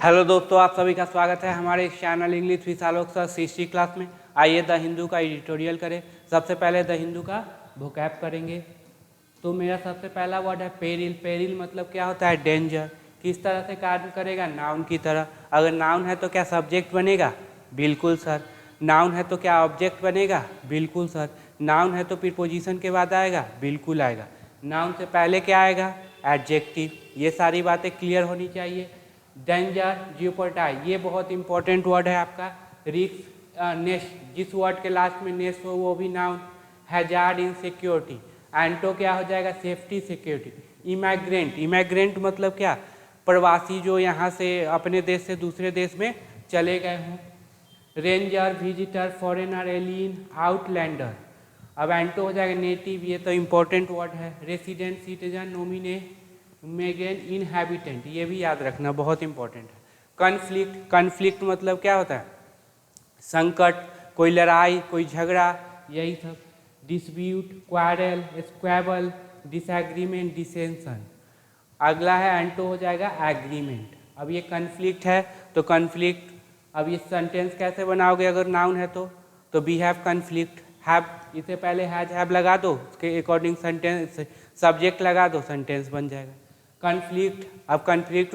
Hello दोस्तों, आप सभी का स्वागत है हमारे इस channel English with Alok sir history class में। आइए द हिंदू का एडिटोरियल करें। सबसे पहले द हिंदू का वोकैब करेंगे। तो मेरा सबसे पहला वर्ड है पेरिल। पेरिल मतलब क्या होता है? डेंजर। किस तरह से कार्य करेगा? नाउन की तरह। अगर नाउन है तो क्या सब्जेक्ट बनेगा? बिल्कुल सर। नाउन है तो क्या ऑब्जेक्ट बनेगा? बिल्कुल सर। नाउन है तो प्रीपोजिशन के बाद आएगा? बिल्कुल आएगा। नाउन से पहले क्या आएगा? एडजेक्टिव। ये सारी बातें क्लियर होनी चाहिए। डेंजर, जियोपर्टाई, ये बहुत इंपॉर्टेंट वर्ड है आपका। रिस्क, नेस्ट, जिस वर्ड के लास्ट में नेस्ट हो वो भी नाउन। Hazard, insecurity. एंटो क्या हो जाएगा? Safety, security. इमाइग्रेंट, इमाइग्रेंट मतलब क्या? प्रवासी जो यहाँ से अपने देश से दूसरे देश में चले गए हों। Ranger, visitor, foreigner, alien, Outlander. अब एंटो हो जाएगा नेटिव, ये तो इम्पोर्टेंट वर्ड है। रेसिडेंट, सिटीजन, नोमिने, मेगेन, इनहैबिटेंट, ये भी याद रखना, बहुत इंपॉर्टेंट है। कन्फ्लिक्ट, कन्फ्लिक्ट मतलब क्या होता है? संकट, कोई लड़ाई, कोई झगड़ा, यही सब। Dispute, quarrel, squabble, disagreement, dissension. अगला है एंटो हो जाएगा एग्रीमेंट। अब ये कन्फ्लिक्ट है तो कन्फ्लिक्ट, अब ये सेंटेंस कैसे बनाओगे अगर नाउन है तो वी हैव कन्फ्लिक्ट। हैव, इससे पहले हैज हैव लगा दो, उसके अकॉर्डिंग सेंटेंस सब्जेक्ट लगा दो, सेंटेंस बन जाएगा। कन्फ्लिक्ट, अब कन्फ्लिक्ट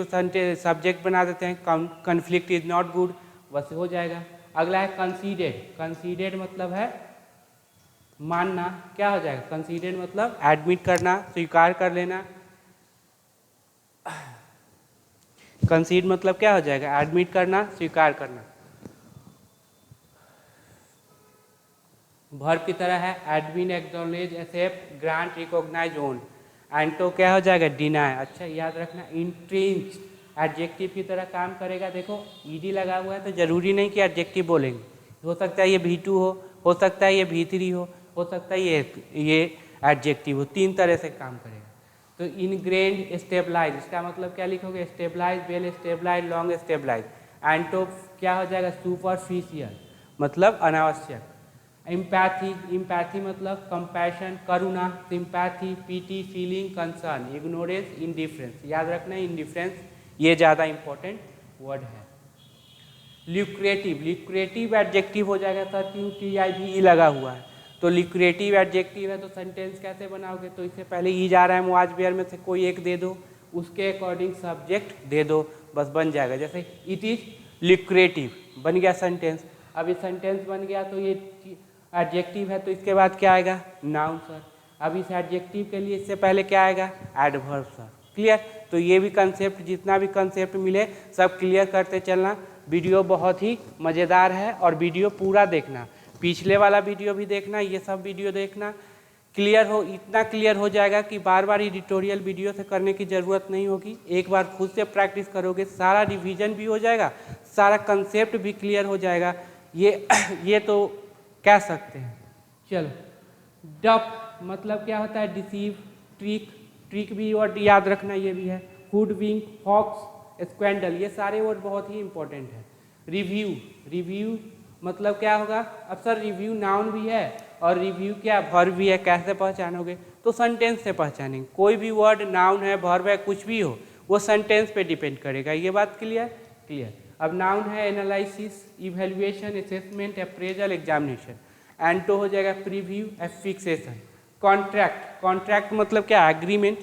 सब्जेक्ट बना देते हैं, कन्फ्लिक्ट इज नॉट गुड, बस हो जाएगा। अगला है कंसीडेड। कंसीडेड मतलब है मानना, क्या हो जाएगा? कंसीडेड मतलब एडमिट करना, स्वीकार कर लेना। कंसीड मतलब क्या हो जाएगा? एडमिट करना, स्वीकार करना। वर्ब की तरह है admin, acknowledge, accept, grant, recognise, own. एंटो क्या हो जाएगा? डिनाई। अच्छा याद रखना, इंट्रेंच एडजेक्टिव की तरह काम करेगा। देखो ईडी लगा हुआ है तो जरूरी नहीं कि एडजेक्टिव बोलेंगे, हो सकता है ये V2 हो सकता है ये V3 हो सकता है ये एडजेक्टिव हो, तीन तरह से काम करेगा। तो इनग्रेन्ड, स्टेबलाइज, इसका मतलब क्या लिखोगे? Stabilise, well stabilise, long stabilise. एंटो क्या हो जाएगा? सुपरफिशियल मतलब अनावश्यक। एम्पैथी, एम्पैथी मतलब कंपैशन, करुणा, sympathy, pity, feeling, concern, ignorance, indifference. याद रखना इंडिफरेंस ये ज़्यादा इंपॉर्टेंट वर्ड है। ल्यूक्रेटिव, ल्यूक्रेटिव एडजेक्टिव हो जाएगा सर, क्यों TIVE लगा हुआ है तो ल्यूक्रेटिव एडजेक्टिव है तो सेंटेंस कैसे बनाओगे? तो इससे पहले ई जा रहा है मुआज बेयर में से कोई एक दे दो, उसके अकॉर्डिंग सब्जेक्ट दे दो, बस बन जाएगा। जैसे इट इज ल्यूक्रेटिव, बन गया सेंटेंस। अब ये सेंटेंस बन गया तो ये एडजेक्टिव है तो इसके बाद क्या आएगा? Noun sir. अब इस एडजेक्टिव के लिए इससे पहले क्या आएगा? Adverb sir. क्लियर? तो ये भी कंसेप्ट, जितना भी कंसेप्ट मिले सब क्लियर करते चलना। वीडियो बहुत ही मज़ेदार है और वीडियो पूरा देखना, पिछले वाला वीडियो भी देखना, ये सब वीडियो देखना। क्लियर हो, इतना क्लियर हो जाएगा कि बार बार एडिटोरियल वीडियो से करने की ज़रूरत नहीं होगी। एक बार खुद से प्रैक्टिस करोगे, सारा रिवीजन भी हो जाएगा, सारा कंसेप्ट भी क्लियर हो जाएगा। ये तो कह सकते हैं। चलो, डप मतलब क्या होता है? डिसीव, ट्रिक, ट्रिक भी वर्ड याद रखना, ये भी है। हुडविंक, हॉक्स, स्क्वैंडल, ये सारे वर्ड बहुत ही इंपॉर्टेंट है। रिव्यू, रिव्यू मतलब क्या होगा? अब सर रिव्यू नाउन भी है और रिव्यू क्या वर्ब भी है, कैसे पहचानोगे? तो सेंटेंस से पहचानेंगे। कोई भी वर्ड नाउन है, वर्ब है, कुछ भी हो, वो सेंटेंस पे डिपेंड करेगा। ये बात क्लियर? क्लियर। अब नाउन है analysis, evaluation, assessment, appraisal, examination. एंटो हो जाएगा प्रीव्यू, फिक्सेशन। कॉन्ट्रैक्ट, कॉन्ट्रैक्ट मतलब क्या? एग्रीमेंट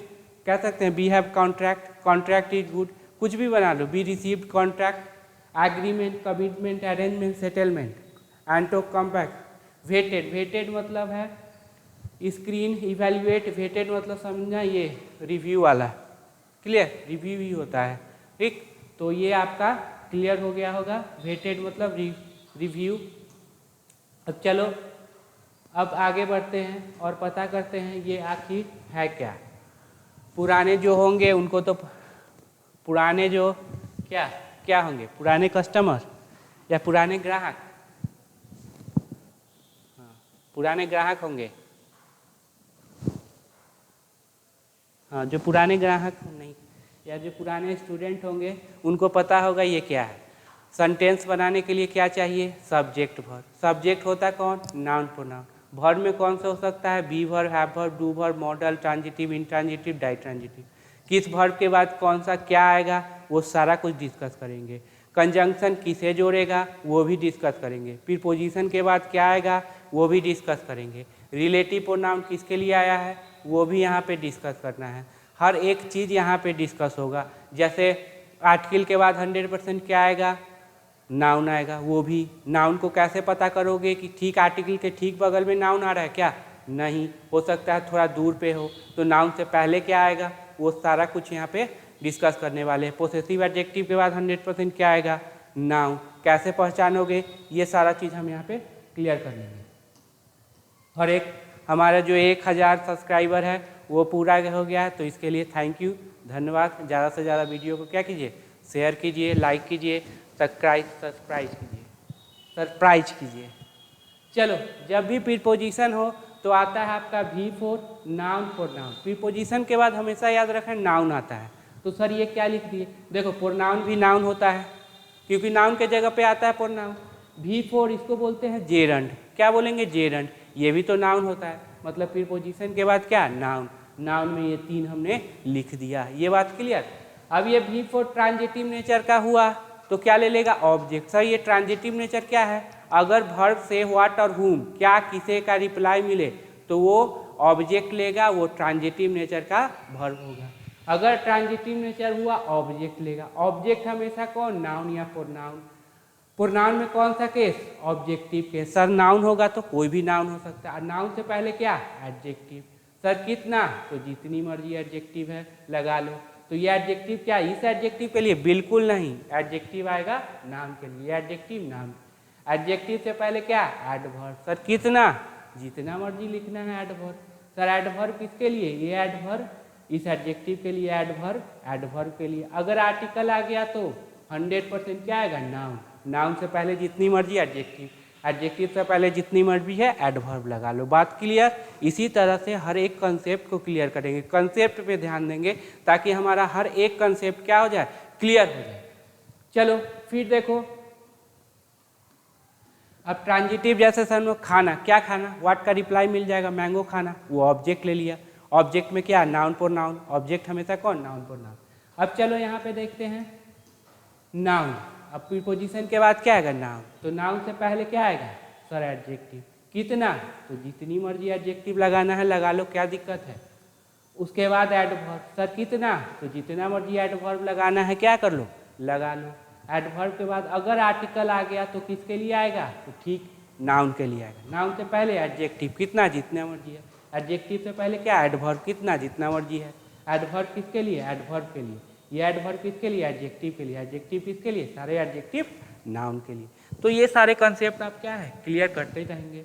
कह सकते हैं, we have contract, contract is good, कुछ भी बना लो, we received contract. Agreement, commitment, arrangement, settlement. एंटो कॉम्पैक्ट। वेटेड, वेटेड मतलब है स्क्रीन, इवेल्युएट, वेटेड मतलब समझना ये रिव्यू वाला। क्लियर? रिव्यू ही होता है, ठीक। तो ये आपका क्लियर हो गया होगा, वेटेड मतलब रिव्यू। अब चलो, अब आगे बढ़ते हैं और पता करते हैं ये आखिर है क्या। पुराने जो होंगे उनको तो, पुराने जो क्या क्या होंगे? पुराने कस्टमर या पुराने ग्राहक? हाँ, पुराने ग्राहक होंगे। हाँ, जो पुराने ग्राहक नहीं, या जो पुराने स्टूडेंट होंगे उनको पता होगा ये क्या है। सेंटेंस बनाने के लिए क्या चाहिए? Subject verb. सब्जेक्ट होता है कौन? Noun pronoun. वर्ब में कौन सा हो सकता है? Be verb, have verb, do verb, modal, transitive, intransitive, ditransitive. किस वर्ब के बाद कौन सा क्या आएगा वो सारा कुछ डिस्कस करेंगे। कंजंक्शन किसे जोड़ेगा वो भी डिस्कस करेंगे। प्रीपोजिशन के बाद क्या आएगा वो भी डिस्कस करेंगे। रिलेटिव प्रोनाउन किसके लिए आया है वो भी यहाँ पे डिस्कस करना है। हर एक चीज़ यहाँ पे डिस्कस होगा। जैसे आर्टिकल के बाद 100% क्या आएगा, नाउन आएगा। वो भी नाउन को कैसे पता करोगे कि ठीक आर्टिकल के ठीक बगल में नाउन आ रहा है क्या, नहीं हो सकता है थोड़ा दूर पे हो, तो नाउन से पहले क्या आएगा वो सारा कुछ यहाँ पे डिस्कस करने वाले हैं। पोसेसिव एडजेक्टिव के बाद 100% क्या आएगा, नाउन। कैसे पहचानोगे ये सारा चीज़ हम यहाँ पे क्लियर कर लेंगे। और एक हमारा जो 1000 सब्सक्राइबर है वो पूरा हो गया है, तो इसके लिए थैंक यू, धन्यवाद। ज़्यादा से ज़्यादा वीडियो को क्या कीजिए, शेयर कीजिए, लाइक कीजिए, सरप्राइज कीजिए। चलो, जब भी प्रीपोजिशन हो तो आता है आपका V4 नाउन प्रोनाउन। प्रीपोजिशन के बाद हमेशा याद रखें नाउन आता है। तो सर ये क्या लिख दिए, देखो प्रोनाउन भी नाउन होता है क्योंकि नाउन के जगह पे आता है प्रोनाउन। V4 इसको बोलते हैं जेरंड। क्या बोलेंगे, जेरंड। ये भी तो नाउन होता है, मतलब प्रीपोजिशन के बाद क्या, नाउन। नाउन में ये 3 हमने लिख दिया, ये बात क्लियर। अब ये V4 ट्रांजिटिव नेचर का हुआ तो क्या ले लेगा, ऑब्जेक्ट। सर ये ट्रांजिटिव नेचर क्या है, अगर वर्ब से व्हाट और हुम क्या किसे का रिप्लाई मिले तो वो ऑब्जेक्ट लेगा, वो ट्रांजिटिव नेचर का वर्ब होगा। अगर ट्रांजिटिव नेचर हुआ ऑब्जेक्ट लेगा। ऑब्जेक्ट हमेशा कौन, नाउन या प्रोनाउन। प्रोनाउन में कौन सा case, objective case. Sir noun होगा तो कोई भी नाउन हो सकता है। नाउन से पहले क्या, एडजेक्टिव। सर कितना, तो जितनी मर्जी एडजेक्टिव है लगा लो। तो ये एडजेक्टिव क्या, इस एडजेक्टिव के लिए बिल्कुल नहीं, एडजेक्टिव आएगा नाउन के लिए, एडजेक्टिव नाउन। एडजेक्टिव से पहले क्या, एडवर्ब। सर कितना, जितना मर्जी लिखना है एडवर्ब। सर एडवर्ब किसके लिए, ये एडवर्ब इस एडजेक्टिव के लिए, एडवर्ब के लिए। अगर आर्टिकल आ गया तो 100% क्या आएगा, नाउन। नाउन से पहले जितनी मर्जी एडजेक्टिव, एडजेक्टिव से पहले जितनी मर्जी है एडवर्ब लगा लो। बात क्लियर। इसी तरह से हर एक कंसेप्ट को क्लियर करेंगे, कंसेप्ट पे ध्यान देंगे ताकि हमारा हर एक कंसेप्ट क्या हो जाए, क्लियर हो जाए। चलो फिर देखो, अब ट्रांजिटिव जैसे सर खाना, क्या खाना, व्हाट का रिप्लाई मिल जाएगा, मैंगो खाना, वो ऑब्जेक्ट ले लिया। ऑब्जेक्ट में क्या, नाउन प्रोनाउन। ऑब्जेक्ट हमेशा कौन, नाउन प्रोनाउन। अब चलो यहाँ पे देखते हैं नाउन। अब प्रीपोजिशन के बाद क्या आएगा, नाउन। तो नाउन से पहले क्या आएगा, सर एडजेक्टिव। कितना, तो जितनी मर्जी एडजेक्टिव लगाना है लगा लो, क्या दिक्कत है। उसके बाद एडवर्ब। सर कितना, तो जितना मर्जी एडवर्ब लगाना है क्या कर लो, लगा लो। एडवर्ब के बाद अगर आर्टिकल आ गया तो किसके लिए आएगा, तो ठीक नाउन के लिए आएगा। नाउन से पहले एडजेक्टिव, कितना, जितना मर्जी है। एडजेक्टिव से पहले क्या, एडवर्ब, कितना, जितना मर्जी है। एडवर्ब किसके लिए, एडवर्ब के लिए। ये एडवर्ब किसके लिए, एडजेक्टिव के लिए। एडजेक्टिव किसके लिए, सारे एडजेक्टिव नाउन के लिए। तो ये सारे कंसेप्ट आप क्या है, क्लियर करते रहेंगे।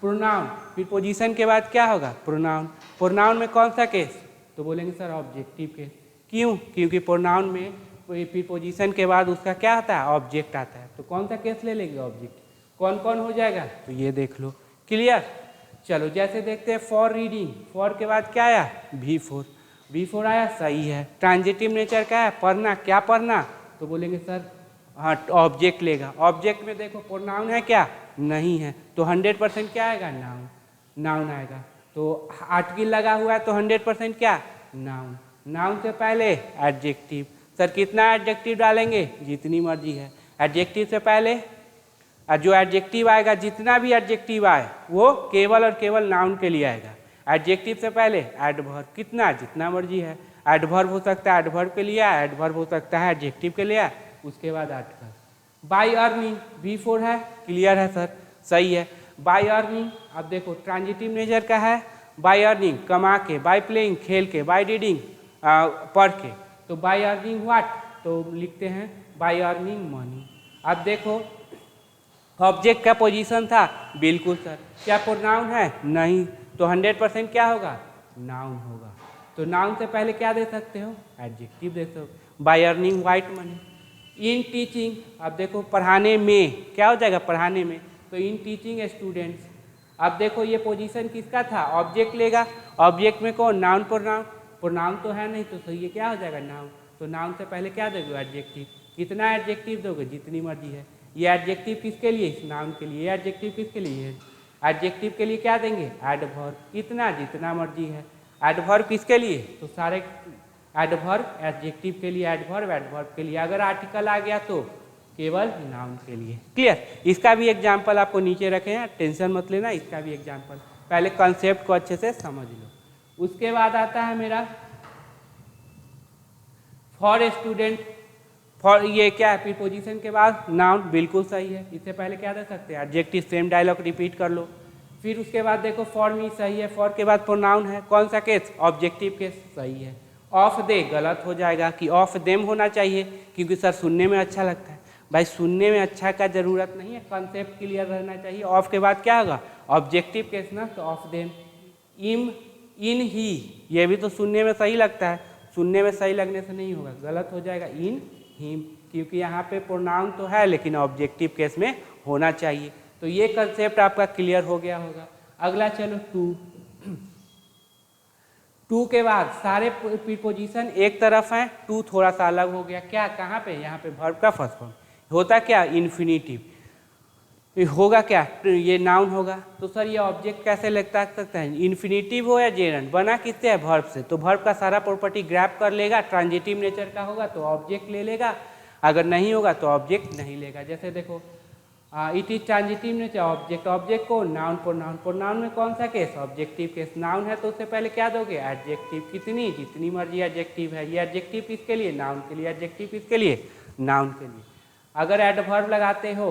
प्रोनाउन, प्रीपोजिशन के बाद क्या होगा, प्रोनाउन। प्रोनाउन में कौन सा केस, तो बोलेंगे सर ऑब्जेक्टिव केस। क्यों, क्योंकि प्रोनाउन में प्रीपोजिशन के बाद उसका क्या आता है, ऑब्जेक्ट आता है। तो कौन सा केस ले लेंगे, ऑब्जेक्ट। कौन कौन हो जाएगा, तो ये देख लो, क्लियर। चलो जैसे देखते हैं फॉर रीडिंग। फॉर के बाद क्या आया, V4। V4 आया, सही है। ट्रांजिटिव नेचर क्या है, पढ़ना, क्या पढ़ना, तो बोलेंगे सर हाँ ऑब्जेक्ट लेगा। ऑब्जेक्ट में देखो प्रोनाउन है क्या, नहीं है, तो 100% क्या आएगा, नाउन। नाउन आएगा। तो आर्टिकल लगा हुआ है तो 100% क्या, नाउन। नाउन से पहले एडजेक्टिव। सर कितना एडजेक्टिव डालेंगे, जितनी मर्जी है। एडजेक्टिव से पहले जो एडजेक्टिव आएगा, जितना भी एडजेक्टिव आए वो केवल और केवल नाउन के लिए आएगा। एडजेक्टिव से पहले एडवर्ब, कितना, जितना मर्जी है। एडवर्ब हो सकता है एडवर्ब के लिए, एडवर्ब हो सकता है एडजेक्टिव के लिए। उसके बाद आर्टिकल। बाय अर्निंग, V4 है, क्लियर है सर, सही है। बाय अर्निंग, अब देखो ट्रांजिटिव नेचर का है। बाय अर्निंग, कमा के। बाय प्लेइंग, खेल के। बाय रीडिंग, पढ़ के। तो बाय अर्निंग व्हाट, तो लिखते हैं बाय अर्निंग मनी। अब देखो ऑब्जेक्ट का पोजीशन था, बिल्कुल सर। क्या प्रोनाउन है, नहीं, तो 100% क्या होगा, नाउन होगा। तो नाउन से पहले क्या दे सकते हो, एडजेक्टिव दे सकते हो। By earning white money. In teaching, अब देखो पढ़ाने में, क्या हो जाएगा, पढ़ाने में, तो इन टीचिंग स्टूडेंट्स। अब देखो ये पोजीशन किसका था, ऑब्जेक्ट लेगा। ऑब्जेक्ट में कौन, नाउन प्रोनाउन। प्रोनाउन तो है नहीं, तो ये क्या हो जाएगा, नाउन। तो नाउन से पहले क्या दोगे, एडजेक्टिव। कितना एडजेक्टिव दोगे, जितनी मर्जी है। ये एडजेक्टिव किसके लिए, इस नाउन के लिए। एडजेक्टिव किसके लिए, एडजेक्टिव के लिए क्या देंगे, एडवर्ब। कितना, जितना मर्जी है। एडवर्ब किसके लिए, तो सारे एडवर्ब एडजेक्टिव के लिए एडवर्ब, एडवर्ब के लिए अगर आर्टिकल आ गया तो केवल नाउन के लिए। क्लियर। इसका भी एग्जाम्पल आपको नीचे रखे हैं, टेंशन मत लेना, इसका भी एग्जाम्पल, पहले कॉन्सेप्ट को अच्छे से समझ लो। उसके बाद आता है मेरा फॉर स्टूडेंट। फॉर ये क्या है, प्रीपोजिशन के बाद नाउन, बिल्कुल सही है। इससे पहले क्या दे सकते हैं, एडजेक्टिव, सेम डायलॉग रिपीट कर लो। फिर उसके बाद देखो फॉर मी सही है, फॉर के बाद प्रोनाउन है, कौन सा केस, ऑब्जेक्टिव केस, सही है। ऑफ दे गलत हो जाएगा कि ऑफ देम होना चाहिए, क्योंकि सर सुनने में अच्छा लगता है। भाई सुनने में अच्छा का जरूरत नहीं है, कॉन्सेप्ट क्लियर रहना चाहिए। ऑफ के बाद क्या होगा, ऑब्जेक्टिव केस ना, तो ऑफ देम। इम, इन ही, ये भी तो सुनने में सही लगता है, सुनने में सही लगने से नहीं होगा, गलत हो जाएगा। इन हिम, क्योंकि यहाँ पे प्रोनाउन तो है लेकिन ऑब्जेक्टिव केस में होना चाहिए। तो ये कंसेप्ट आपका क्लियर हो गया होगा। अगला चलो टू। टू के बाद सारे प्रीपोजिशन एक तरफ हैं, टू थोड़ा सा अलग हो गया। क्या, कहाँ पे, यहाँ पे वर्ब का फर्स्ट फॉर्म होता क्या, इन्फिनिटिव होगा। क्या, ये नाउन होगा। तो सर ये ऑब्जेक्ट कैसे लगता सकता है, इन्फिनिटिव हो या जेरंड, बना किससे है, वर्ब से। तो वर्ब का सारा प्रॉपर्टी ग्रैब कर लेगा, ट्रांजिटिव नेचर का होगा तो ऑब्जेक्ट ले लेगा, अगर नहीं होगा तो ऑब्जेक्ट नहीं लेगा। जैसे देखो it is transitive nature, object, object को नाउन, प्रोनाउन, प्रोनाउन में कौन सा केस, ऑब्जेक्टिव केस। नाउन है तो उससे पहले क्या दोगे, एडजेक्टिव, कितनी, जितनी मर्जी एडजेक्टिव है। ये एडजेक्टिव किसके लिए, नाउन के लिए, एडजेक्टिव किसके लिए, नाउन के लिए। अगर एडवर्ब लगाते हो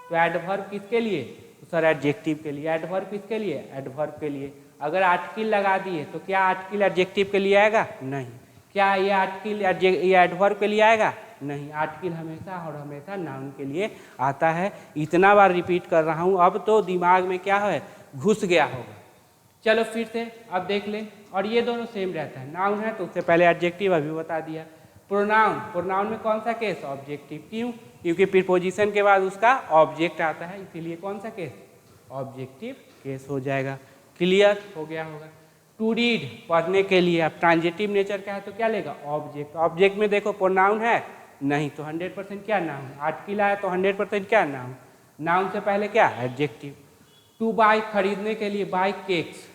तो एडवर्ब किसके लिए, तो सर एडजेक्टिव के लिए। एडवर्ब किसके लिए, एडवर्ब के लिए। अगर आर्टिकल लगा दिए तो क्या आर्टिकल एडजेक्टिव के लिए आएगा, नहीं। क्या ये आर्टिकल ये एडवर्ब के लिए आएगा, नहीं। आर्टिकल हमेशा और हमेशा नाउन के लिए आता है। इतना बार रिपीट कर रहा हूँ, अब तो दिमाग में क्या है, घुस गया होगा। चलो फिर से अब देख लें, और ये दोनों सेम रहता है। नाउन है तो उससे पहले एडजेक्टिव, अभी बता दिया। प्रोनाउन, प्रोनाउन में कौन सा केस, ऑब्जेक्टिव, क्यों, क्योंकि प्रीपोजिशन के बाद उसका ऑब्जेक्ट आता है, इसीलिए कौन सा केस, ऑब्जेक्टिव केस हो जाएगा। क्लियर हो गया होगा। टू रीड, पढ़ने के लिए। अब ट्रांजिटिव नेचर का है तो क्या लेगा, ऑब्जेक्ट। ऑब्जेक्ट में देखो प्रोनाउन है, नहीं, तो 100% क्या, नाउन। आर्टिकल आया तो 100% क्या, नाउन। नाउन से पहले क्या, एडजेक्टिव। टू बाय, खरीदने के लिए, बाय केक्स।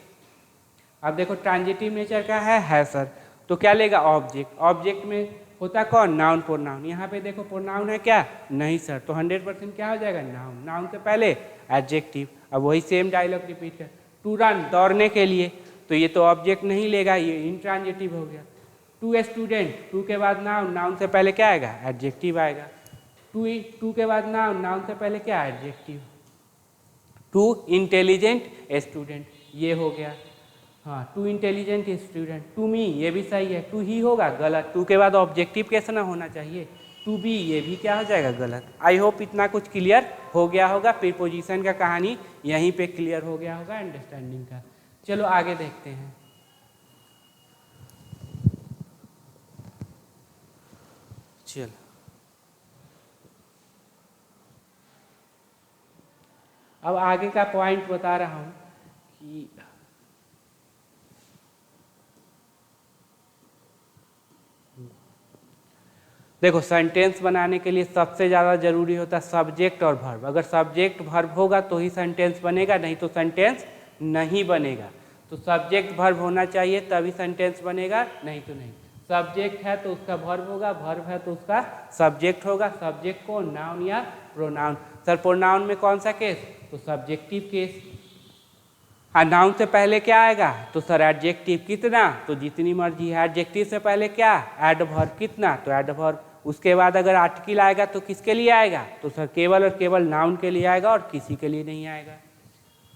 अब देखो ट्रांजिटिव नेचर का है सर, तो क्या लेगा, ऑब्जेक्ट। ऑब्जेक्ट में होता कौन, नाउन, प्रोनाउन। यहाँ पे देखो प्रोनाउन है क्या, नहीं सर, तो 100% क्या हो जाएगा, नाउन। नाउन से पहले एडजेक्टिव। अब वही सेम डायलॉग रिपीट कर। टू रन, दौड़ने के लिए, तो ये तो ऑब्जेक्ट नहीं लेगा, ये इंट्रांजिटिव हो गया। टू स्टूडेंट, टू के बाद नाउन, नाउन से पहले क्या आएगा, एडजेक्टिव आएगा। टू के बाद नाउन, नाउन से पहले क्या, एडजेक्टिव। टू इंटेलिजेंट स्टूडेंट, ये हो गया। हाँ, too intelligent student. To me, ये भी सही है, टू ही होगा, गलत। टू के बाद ऑब्जेक्टिव कैसे ना होना चाहिए, टू बी, ये भी क्या हो जाएगा, गलत। आई होप इतना कुछ क्लियर हो गया होगा। प्रीपोजिशन का कहानी यहीं पे क्लियर हो गया होगा, अंडरस्टैंडिंग का। चलो आगे देखते हैं। चलो अब आगे का पॉइंट बता रहा हूं कि देखो सेंटेंस बनाने के लिए सबसे ज़्यादा जरूरी होता है सब्जेक्ट और वर्ब। अगर सब्जेक्ट वर्ब होगा तो ही सेंटेंस बनेगा, नहीं तो सेंटेंस नहीं बनेगा। तो सब्जेक्ट वर्ब होना चाहिए तभी सेंटेंस बनेगा, नहीं तो नहीं। सब्जेक्ट है तो उसका वर्ब होगा, वर्ब है तो उसका सब्जेक्ट होगा। सब्जेक्ट को नाउन या प्रोनाउन। सर प्रोनाउन में कौन सा केस, तो सब्जेक्टिव केस। हाँ, नाउन से पहले क्या आएगा, तो सर एडजेक्टिव, कितना, तो जितनी मर्जी है। एडजेक्टिव से पहले क्या, एडवर्ब, कितना, तो एडवर्ब। उसके बाद अगर आर्टिकल आएगा तो किसके लिए आएगा, तो सर केवल और केवल नाउन के लिए आएगा और किसी के लिए नहीं आएगा।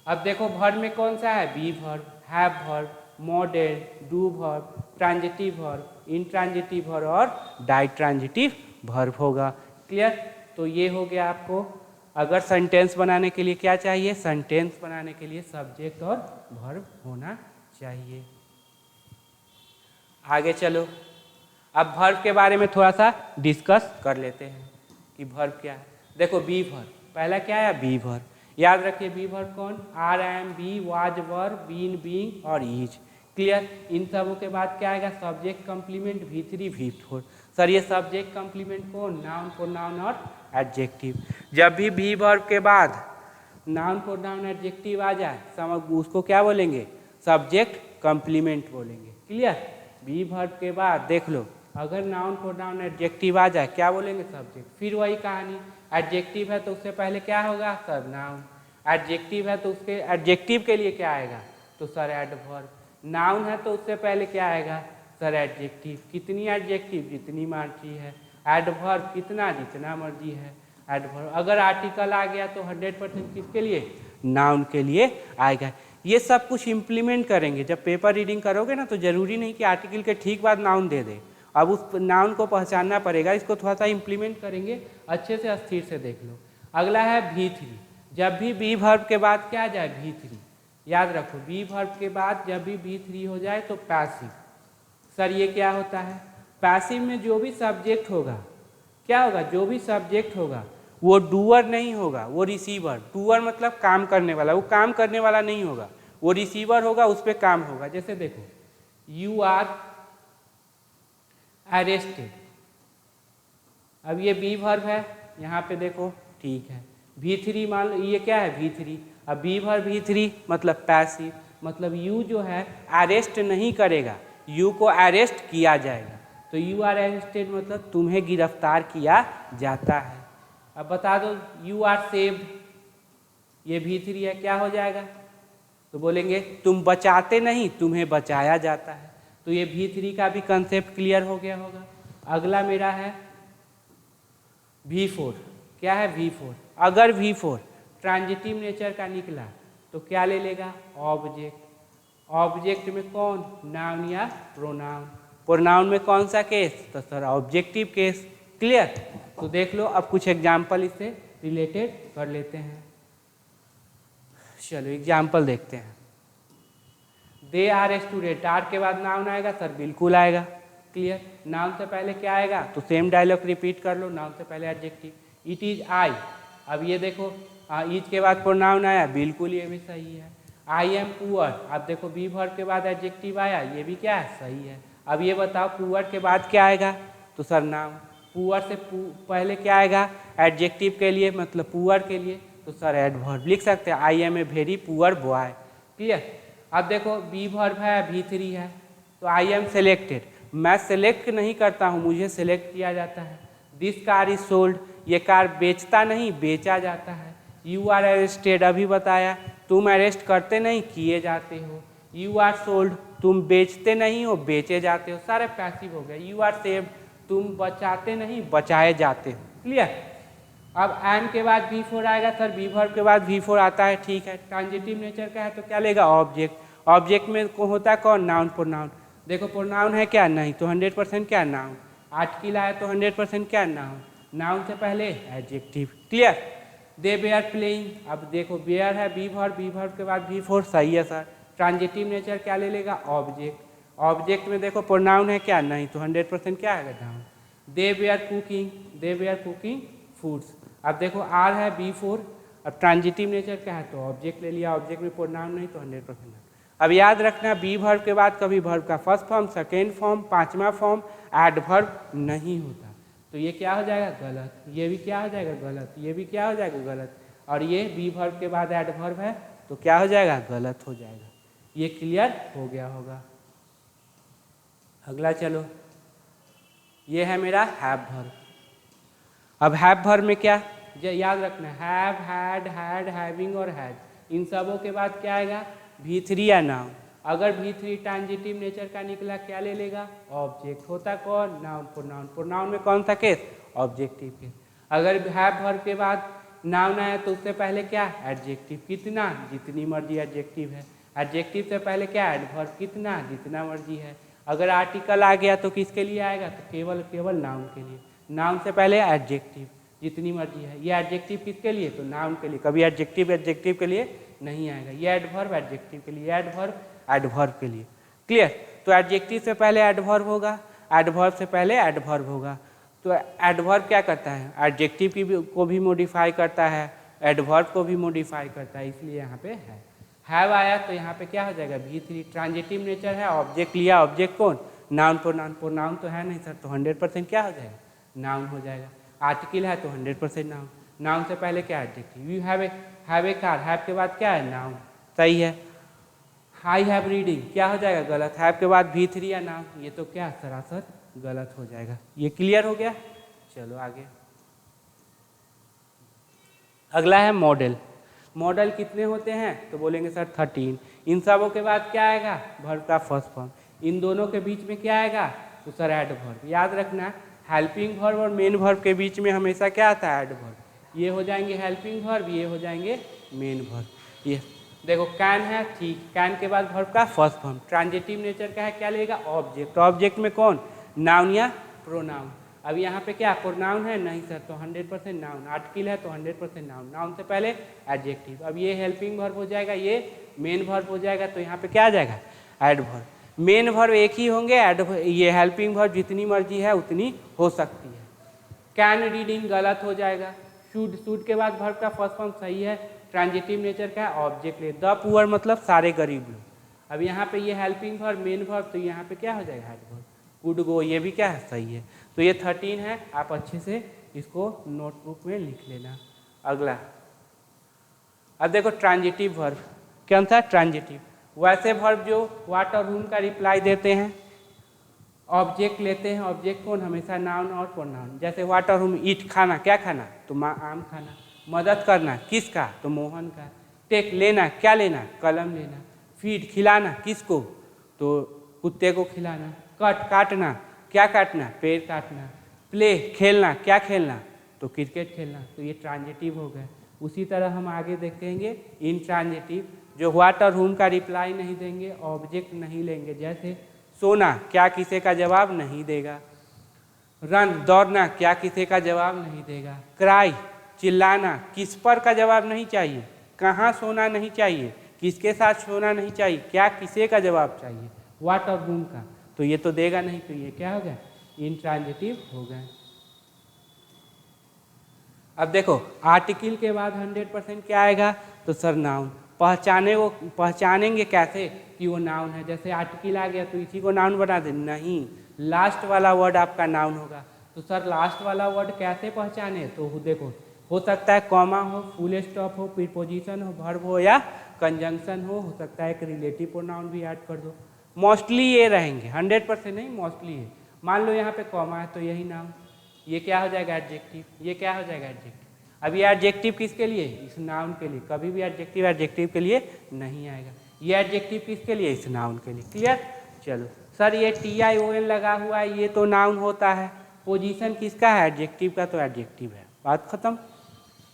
अब देखो वर्ब में कौन सा है, be verb, have verb, modal, do verb, transitive verb, intransitive verb और डाई ट्रांजिटिव वर्ब होगा। क्लियर। तो ये हो गया आपको। अगर सेंटेंस बनाने के लिए क्या चाहिए, सेंटेंस बनाने के लिए सब्जेक्ट और वर्ब होना चाहिए। आगे चलो, अब वर्ब के बारे में थोड़ा सा डिस्कस कर लेते हैं कि वर्ब क्या है। देखो बी वर्ब, पहला क्या है, बी वर्ब। याद रखिए बी वर्ब कौन, are, am, be, was, were, been, being और इज। क्लियर। इन सबों के बाद क्या आएगा, subject complement, V3 V4। Sir ये सब्जेक्ट कंप्लीमेंट कौन, नाउन, प्रोनाउन और एडजेक्टिव। जब भी बी वर्ब के बाद नाउन, प्रोनाउन, एडजेक्टिव आ जाए उसको क्या बोलेंगे, सब्जेक्ट कंप्लीमेंट बोलेंगे। क्लियर। बी वर्ब के बाद देख लो, अगर नाउन प्रोनाउन एडजेक्टिव आ जाए क्या बोलेंगे? सब्जेक्ट। फिर वही कहानी, एडजेक्टिव है तो उससे पहले क्या होगा? सर्वनाउन। एडजेक्टिव है तो उसके एडजेक्टिव के लिए क्या आएगा? तो सर एडवर्ब। नाउन है तो उससे पहले क्या आएगा? Sir adjective. कितनी एडजेक्टिव? जितनी मर्जी है। एडवर्ब कितना? जितना मर्जी है एडवर्ब। अगर आर्टिकल आ गया तो 100% किसके लिए? नाउन के लिए आएगा। ये सब कुछ इम्प्लीमेंट करेंगे। जब पेपर रीडिंग करोगे ना तो जरूरी नहीं कि आर्टिकल के ठीक बाद नाउन दे दे, अब उस नाउन को पहचानना पड़ेगा। इसको थोड़ा सा इम्प्लीमेंट करेंगे, अच्छे से अस्थिर से देख लो। अगला है V3। जब भी बी वर्ब के बाद क्या आ जाए? V3। याद रखो, बी वर्ब के बाद जब भी V3 हो जाए तो पैसिव। सर ये क्या होता है? पैसिव में जो भी सब्जेक्ट होगा क्या होगा? जो भी सब्जेक्ट होगा वो डूअर नहीं होगा, वो रिसीवर। डूअर मतलब काम करने वाला, वो काम करने वाला नहीं होगा, वो रिसीवर होगा, उस पर काम होगा। जैसे देखो, यू आर अरेस्टेड, अब ये बी वर्ब है, यहाँ पे देखो ठीक है। V3 मान लो ये क्या है? V3। अब बी वर्ब V3 मतलब पैसिव, मतलब यू जो है अरेस्ट नहीं करेगा, यू को अरेस्ट किया जाएगा। तो यू आर अरेस्टेड मतलब तुम्हें गिरफ्तार किया जाता है। अब बता दो, यू आर सेव्ड, ये V3 है, क्या हो जाएगा? तो बोलेंगे तुम बचाते नहीं, तुम्हें बचाया जाता है। तो ये V3 का भी कंसेप्ट क्लियर हो गया होगा। अगला मेरा है V4। क्या है? V4। अगर V4 ट्रांजिटिव नेचर का निकला तो क्या ले लेगा? ऑब्जेक्ट। ऑब्जेक्ट में कौन? नाउन या प्रोनाउन। प्रोनाउन में कौन सा केस? तो सर ऑब्जेक्टिव केस। क्लियर? तो देख लो, अब कुछ एग्जाम्पल इससे रिलेटेड कर लेते हैं। चलो एग्जाम्पल देखते हैं। दे आर स्टूडेंट, आर के बाद नाउन आएगा? सर बिल्कुल आएगा। क्लियर? नाउन से पहले क्या आएगा? तो सेम डायलॉग रिपीट कर लो, नाउन से पहले एडजेक्टिव। इट इज आई, अब ये देखो इज के बाद प्रोनाउन आया, बिल्कुल ये भी सही है। आई एम पुअर, अब देखो बी वर्ब के बाद एडजेक्टिव आया, ये भी क्या है? सही है। अब ये बताओ पुअर के बाद क्या आएगा? तो सर नाउन। पुअर से पहले क्या आएगा? एडजेक्टिव के लिए, मतलब पुअर के लिए, तो सर एडवर्ब लिख सकते हैं, I am a very poor boy. Clear? अब देखो बी वर्ब है, V3 है, तो आई एम सेलेक्टेड, मैं सेलेक्ट नहीं करता हूँ, मुझे सेलेक्ट किया जाता है। दिस कार इज सोल्ड, ये कार बेचता नहीं, बेचा जाता है। यू आर अरेस्टेड, अभी बताया, तुम अरेस्ट करते नहीं, किए जाते हो। यू आर सोल्ड, तुम बेचते नहीं हो, बेचे जाते हो। सारे पैसिव हो गए। यू आर सेव्ड, तुम बचाते नहीं, बचाए जाते हो। क्लियर? अब एम के बाद V4 आएगा। सर बी वर्ब के बाद V4 आता है, ठीक है। ट्रांजिटिव नेचर का है तो क्या लेगा? ऑब्जेक्ट। ऑब्जेक्ट में होता कौन? Noun pronoun. देखो प्रोनाउन है क्या? नहीं, तो 100% क्या? नाउन। आर्टिकल आया तो 100% क्या? नाउन। नाउन से पहले adjective. Clear? They are playing, अब देखो बेयर है, बी वर्ब के बाद V4, सही है सर। ट्रांजिटिव नेचर क्या ले लेगा? ऑब्जेक्ट। ऑब्जेक्ट में देखो प्रोनाउन है क्या? नहीं, तो 100% क्या आएगा? Noun. They are cooking, they are cooking foods, अब देखो आर है, B4, अब ट्रांजिटिव नेचर क्या है? तो ऑब्जेक्ट ले लिया, ऑब्जेक्ट में प्रोनाउन नहीं, तो 100%। अब याद रखना, बी वर्ब के बाद कभी वर्ब का फर्स्ट फॉर्म, सेकेंड फॉर्म, पांचवा फॉर्म एडवर्ब नहीं होता, तो ये क्या हो जाएगा? गलत। ये भी क्या हो जाएगा? गलत। ये भी क्या हो जाएगा? गलत। और ये बी वर्ब के बाद एडवर्ब है तो क्या हो जाएगा? गलत हो जाएगा। ये क्लियर हो गया होगा। अगला चलो, ये है मेरा हैव वर्ब। अब हैव वर्ब में क्या याद रखना? हैव, हैड, हैड, हैविंग और हैज, इन सबों के बाद क्या आएगा? V3 या नाउन। अगर V3 ट्रांजिटिव नेचर का निकला क्या ले लेगा? ऑब्जेक्ट। होता कौन? Noun pronoun. प्रोनाउन में कौन सा केस? Objective case. अगर हैव वर्ब के बाद नाउन आया तो उससे पहले क्या? एडजेक्टिव। कितना? जितनी मर्जी एडजेक्टिव है। एडजेक्टिव से पहले क्या? एडवर्ब। कितना? जितना मर्जी है। अगर आर्टिकल आ गया तो किसके लिए आएगा? तो केवल नाउन के लिए। नाउन से पहले एडजेक्टिव, जितनी मर्जी है। ये एडजेक्टिव किसके लिए? तो नाउन के लिए। कभी एडजेक्टिव के लिए नहीं आएगा। ये एडवर्ब एडजेक्टिव के लिए, एडवर्ब के लिए। क्लियर? तो एडजेक्टिव से पहले एडवर्ब होगा, एडवर्ब से पहले एडवर्ब होगा। तो एडवर्ब क्या करता है? एडजेक्टिव को भी मॉडिफाई करता है, एडवर्ब को भी मॉडिफाई करता है, इसलिए यहाँ पे है। हैव आया तो यहाँ पे क्या हो जाएगा? V3। ट्रांजिटिव नेचर है, ऑब्जेक्ट लिया, ऑब्जेक्ट कौन? Noun pronoun. प्रोनाउन तो है नहीं सर, तो 100% क्या हो जाएगा? नाउन हो जाएगा। आर्टिकल है तो 100% नाउन। नाउन से पहले क्या? Adjective. You have a car, have के बाद क्या है? नाउन। सही है। आई हैव रीडिंग क्या हो जाएगा गलत, हैव के बाद V3 या नाउन, ये तो क्या सरासर गलत हो जाएगा। ये क्लियर हो गया। चलो आगे, अगला है मॉडल। मॉडल कितने होते हैं तो बोलेंगे सर 13। इन सबों के बाद क्या आएगा वर्ब का फर्स्ट फॉर्म, इन दोनों के बीच में क्या आएगा तो सर एडवर्ब। याद रखना हेल्पिंग वर्ब और मेन वर्ब के बीच में हमेशा क्या आता है एडवर्ब। ये हो जाएंगे हेल्पिंग वर्ब, ये हो जाएंगे मेन वर्ब। ये देखो कैन है ठीक, कैन के बाद वर्ब का फर्स्ट फॉर्म, ट्रांजिटिव नेचर का है क्या लेगा ऑब्जेक्ट, ऑब्जेक्ट में कौन नाउन या प्रोनाउन। अब यहाँ पे क्या प्रोनाउन है नहीं सर तो 100% नाउन, आर्टिकल है तो 100% नाउन, नाउन से पहले एडजेक्टिव। अब ये हेल्पिंग वर्ब हो जाएगा, ये मेन वर्ब हो जाएगा, तो यहाँ पे क्या आ जाएगा एडवर्ब। मेन वर्ब एक ही होंगे, ये हेल्पिंग वर्ब जितनी मर्जी है उतनी हो सकती है। कैन रीडिंग गलत हो जाएगा, शुड, शुड के बाद वर्ब का फर्स्ट फॉर्म सही है, ट्रांजिटिव नेचर का ऑब्जेक्ट ले, द पुअर मतलब सारे गरीब लोग। अब यहाँ पे ये हेल्पिंग वर्ब मेन वर्ब, तो यहाँ पे क्या हो जाएगा एडवर्ब। गुड गो ये भी क्या है सही है, तो ये 13 है, आप अच्छे से इसको नोटबुक में लिख लेना। अगला अब देखो ट्रांजिटिव वर्ब, कौन सा ट्रांजिटिव, वैसे वर्ब जो व्हाट और हुम का रिप्लाई देते हैं, ऑब्जेक्ट लेते हैं, ऑब्जेक्ट कौन हमेशा नाउन और प्रोनाउन। जैसे व्हाट और हुम, ईट खाना क्या खाना तो आम खाना, मदद करना किसका तो मोहन का, टेक लेना क्या लेना कलम लेना, फीड खिलाना किसको तो कुत्ते को खिलाना, कट काटना क्या काटना पेड़ काटना, प्ले खेलना क्या खेलना तो क्रिकेट खेलना, तो ये ट्रांजिटिव हो गए। उसी तरह हम आगे देखेंगे इन ट्रांजिटिव जो व्हाट और हुम का रिप्लाई नहीं देंगे, ऑब्जेक्ट नहीं लेंगे। जैसे सोना क्या किसी का जवाब नहीं देगा, रन दौड़ना क्या किसी का जवाब नहीं देगा, क्राई चिल्लाना किस पर का जवाब नहीं चाहिए, कहाँ सोना नहीं चाहिए, किसके साथ सोना नहीं चाहिए, क्या किसी का जवाब चाहिए व्हाट और हुम का, तो ये तो देगा नहीं, तो ये क्या हो गया इंट्रांजिटिव हो गए। अब देखो आर्टिकल के बाद 100% क्या आएगा तो सर नाउन। पहचानेंगे कैसे कि वो नाउन है, जैसे आर्टिकल आ गया तो इसी को नाउन बना दे नहीं, लास्ट वाला वर्ड आपका नाउन होगा। तो सर लास्ट वाला वर्ड कैसे पहचाने तो देखो हो सकता है कॉमा हो, फुल स्टॉप हो, प्रीपोजिशन हो, वर्ब हो या कंजंक्शन हो सकता है एक रिलेटिव प्रोनाउन भी ऐड कर दो। मोस्टली ये रहेंगे, 100% नहीं मोस्टली है। मान लो यहाँ पे कॉमा है तो यही नाउन, ये क्या हो जाएगा एडजेक्टिव, ये क्या हो जाएगा एडजेक्टिव। अब ये एडजेक्टिव किसके लिए इस नाउन के लिए, कभी भी एडजेक्टिव एडजेक्टिव के लिए नहीं आएगा, ये एडजेक्टिव किसके लिए इस नाउन के लिए। क्लियर। चलो सर ये TION लगा हुआ है ये तो नाउन होता है, पोजीशन किसका है एडजेक्टिव का तो एडजेक्टिव है, बात खत्म।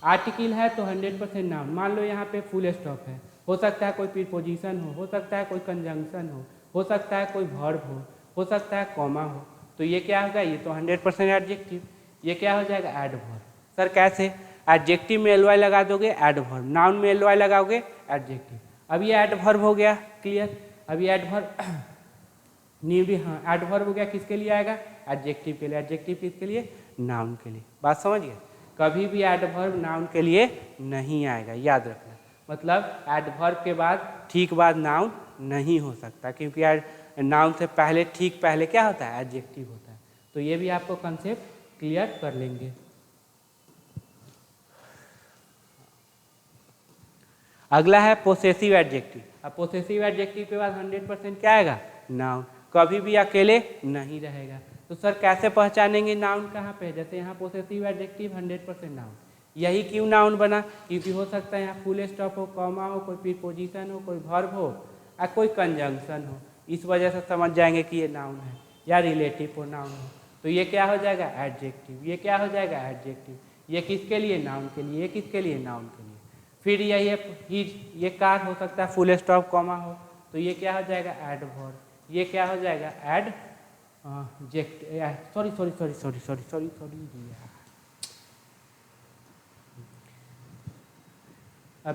आर्टिकल है तो 100% नाउन, मान लो यहाँ पे फुल स्टॉप है, हो सकता है कोई प्रीपोजिशन हो सकता है कोई कंजंक्शन हो सकता है कोई वर्ब हो सकता है कॉमा हो, तो ये क्या होगा ये तो 100% एडजेक्टिव, ये क्या हो जाएगा एडवर्ब। सर कैसे, एडजेक्टिव में LY लगा दोगे एडवर्ब, नाउन में LY लगाओगे एडजेक्टिव। अब ये एडवर्ब हो गया क्लियर। अब ये एडवर्ब न्यू भी हाँ एडवर्ब हो गया, किसके लिए आएगा एडजेक्टिव के लिए, एडजेक्टिव किसके लिए नाउन के लिए, बात समझ गए। कभी भी एडवर्ब नाउन के लिए नहीं आएगा, याद रखना। मतलब एडवर्ब के बाद ठीक बाद नाउन नहीं हो सकता, क्योंकि नाउन से पहले ठीक पहले क्या होता है एडजेक्टिव होता है। तो ये भी आपको कंसेप्ट क्लियर कर लेंगे। अगला है पोसेसिव एडजेक्टिव। अब पोसेसिव एडजेक्टिव के बाद 100% क्या आएगा नाउन, कभी भी अकेले नहीं रहेगा। तो सर कैसे पहचानेंगे नाउन कहाँ पे, जैसे यहाँ पोसेसिव एडजेक्टिव 100% नाउन, यही क्यों नाउन बना क्योंकि हो सकता है यहाँ फुल स्टॉप हो, कॉमा हो, कोई प्रीपोजिशन हो, कोई वर्ब हो या कोई कंजंक्शन हो, इस वजह से समझ जाएंगे कि ये नाउन है या रिलेटिव प्रोनाउन हो। तो ये क्या हो जाएगा एडजेक्टिव, ये क्या हो जाएगा एडजेक्टिव, ये किसके लिए नाउन के लिए, ये किसके लिए नाउन के लिए। फिर ये कार हो सकता है फुल स्टॉप कॉमा हो, तो ये क्या हो जाएगा एडवर्ब, ये क्या हो जाएगा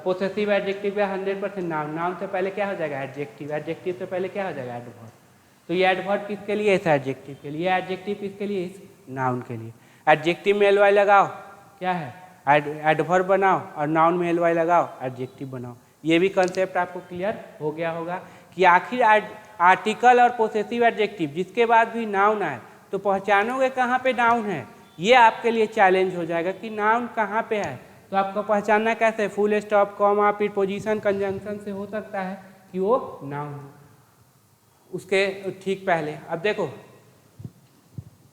पोसेसिव एडजेक्टिव का 100% नाउन, नाउन से पहले क्या हो जाएगा एडजेक्टिव, एडजेक्टिव से पहले क्या हो जाएगा एडवर्ब। तो ये एडवर्ब किसके लिए इस एडजेक्टिव के लिए, एडजेक्टिव किसके लिए इस नाउन के लिए। एडजेक्टिव में LY लगाओ क्या है एडवर्ब बनाओ और नाउन में LY लगाओ एडजेक्टिव बनाओ। ये भी कंसेप्ट आपको क्लियर हो गया होगा कि आखिर आर्टिकल और पोसेसिव एडजेक्टिव जिसके बाद भी नाउन आए तो पहचानोगे कहाँ पे नाउन है। ये आपके लिए चैलेंज हो जाएगा कि नाउन कहाँ पे है, तो आपको पहचानना कैसे, full stop comma preposition conjunction से हो सकता है कि वो नाउन हो। उसके ठीक पहले अब देखो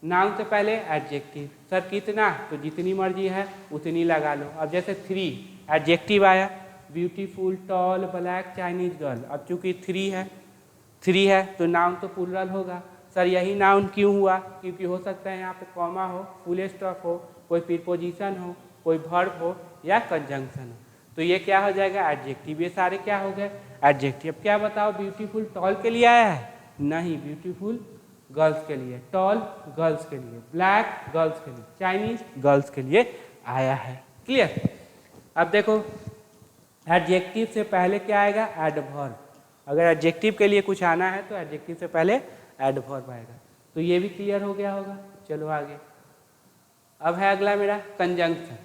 नाउन से पहले एडजेक्टिव। सर कितना, तो जितनी मर्जी है उतनी लगा लो। अब जैसे 3 एडजेक्टिव आया, beautiful, tall, black, Chinese girl. अब चूंकि 3 है तो नाउन तो प्लुरल होगा। सर यही नाउन क्यों हुआ, क्योंकि हो सकता है यहाँ पे कॉमा हो, फुल स्टॉप हो, कोई प्रीपोजिशन हो, कोई वर्ब हो या कंजंक्शन हो, तो ये क्या हो जाएगा एडजेक्टिव। ये सारे क्या हो गए एडजेक्टिव। क्या बताओ, ब्यूटीफुल टॉल के लिए आया है? नहीं, ब्यूटीफुल गर्ल्स के लिए, टॉल गर्ल्स के लिए, ब्लैक गर्ल्स के लिए, चाइनीज गर्ल्स के लिए आया है। क्लियर। अब देखो एडजेक्टिव से पहले क्या आएगा, एडवर्ब। अगर एडजेक्टिव के लिए कुछ आना है तो एडजेक्टिव से पहले एडवर्ब आएगा। तो ये भी क्लियर हो गया होगा। चलो आगे। अब है अगला मेरा कंजंक्शन।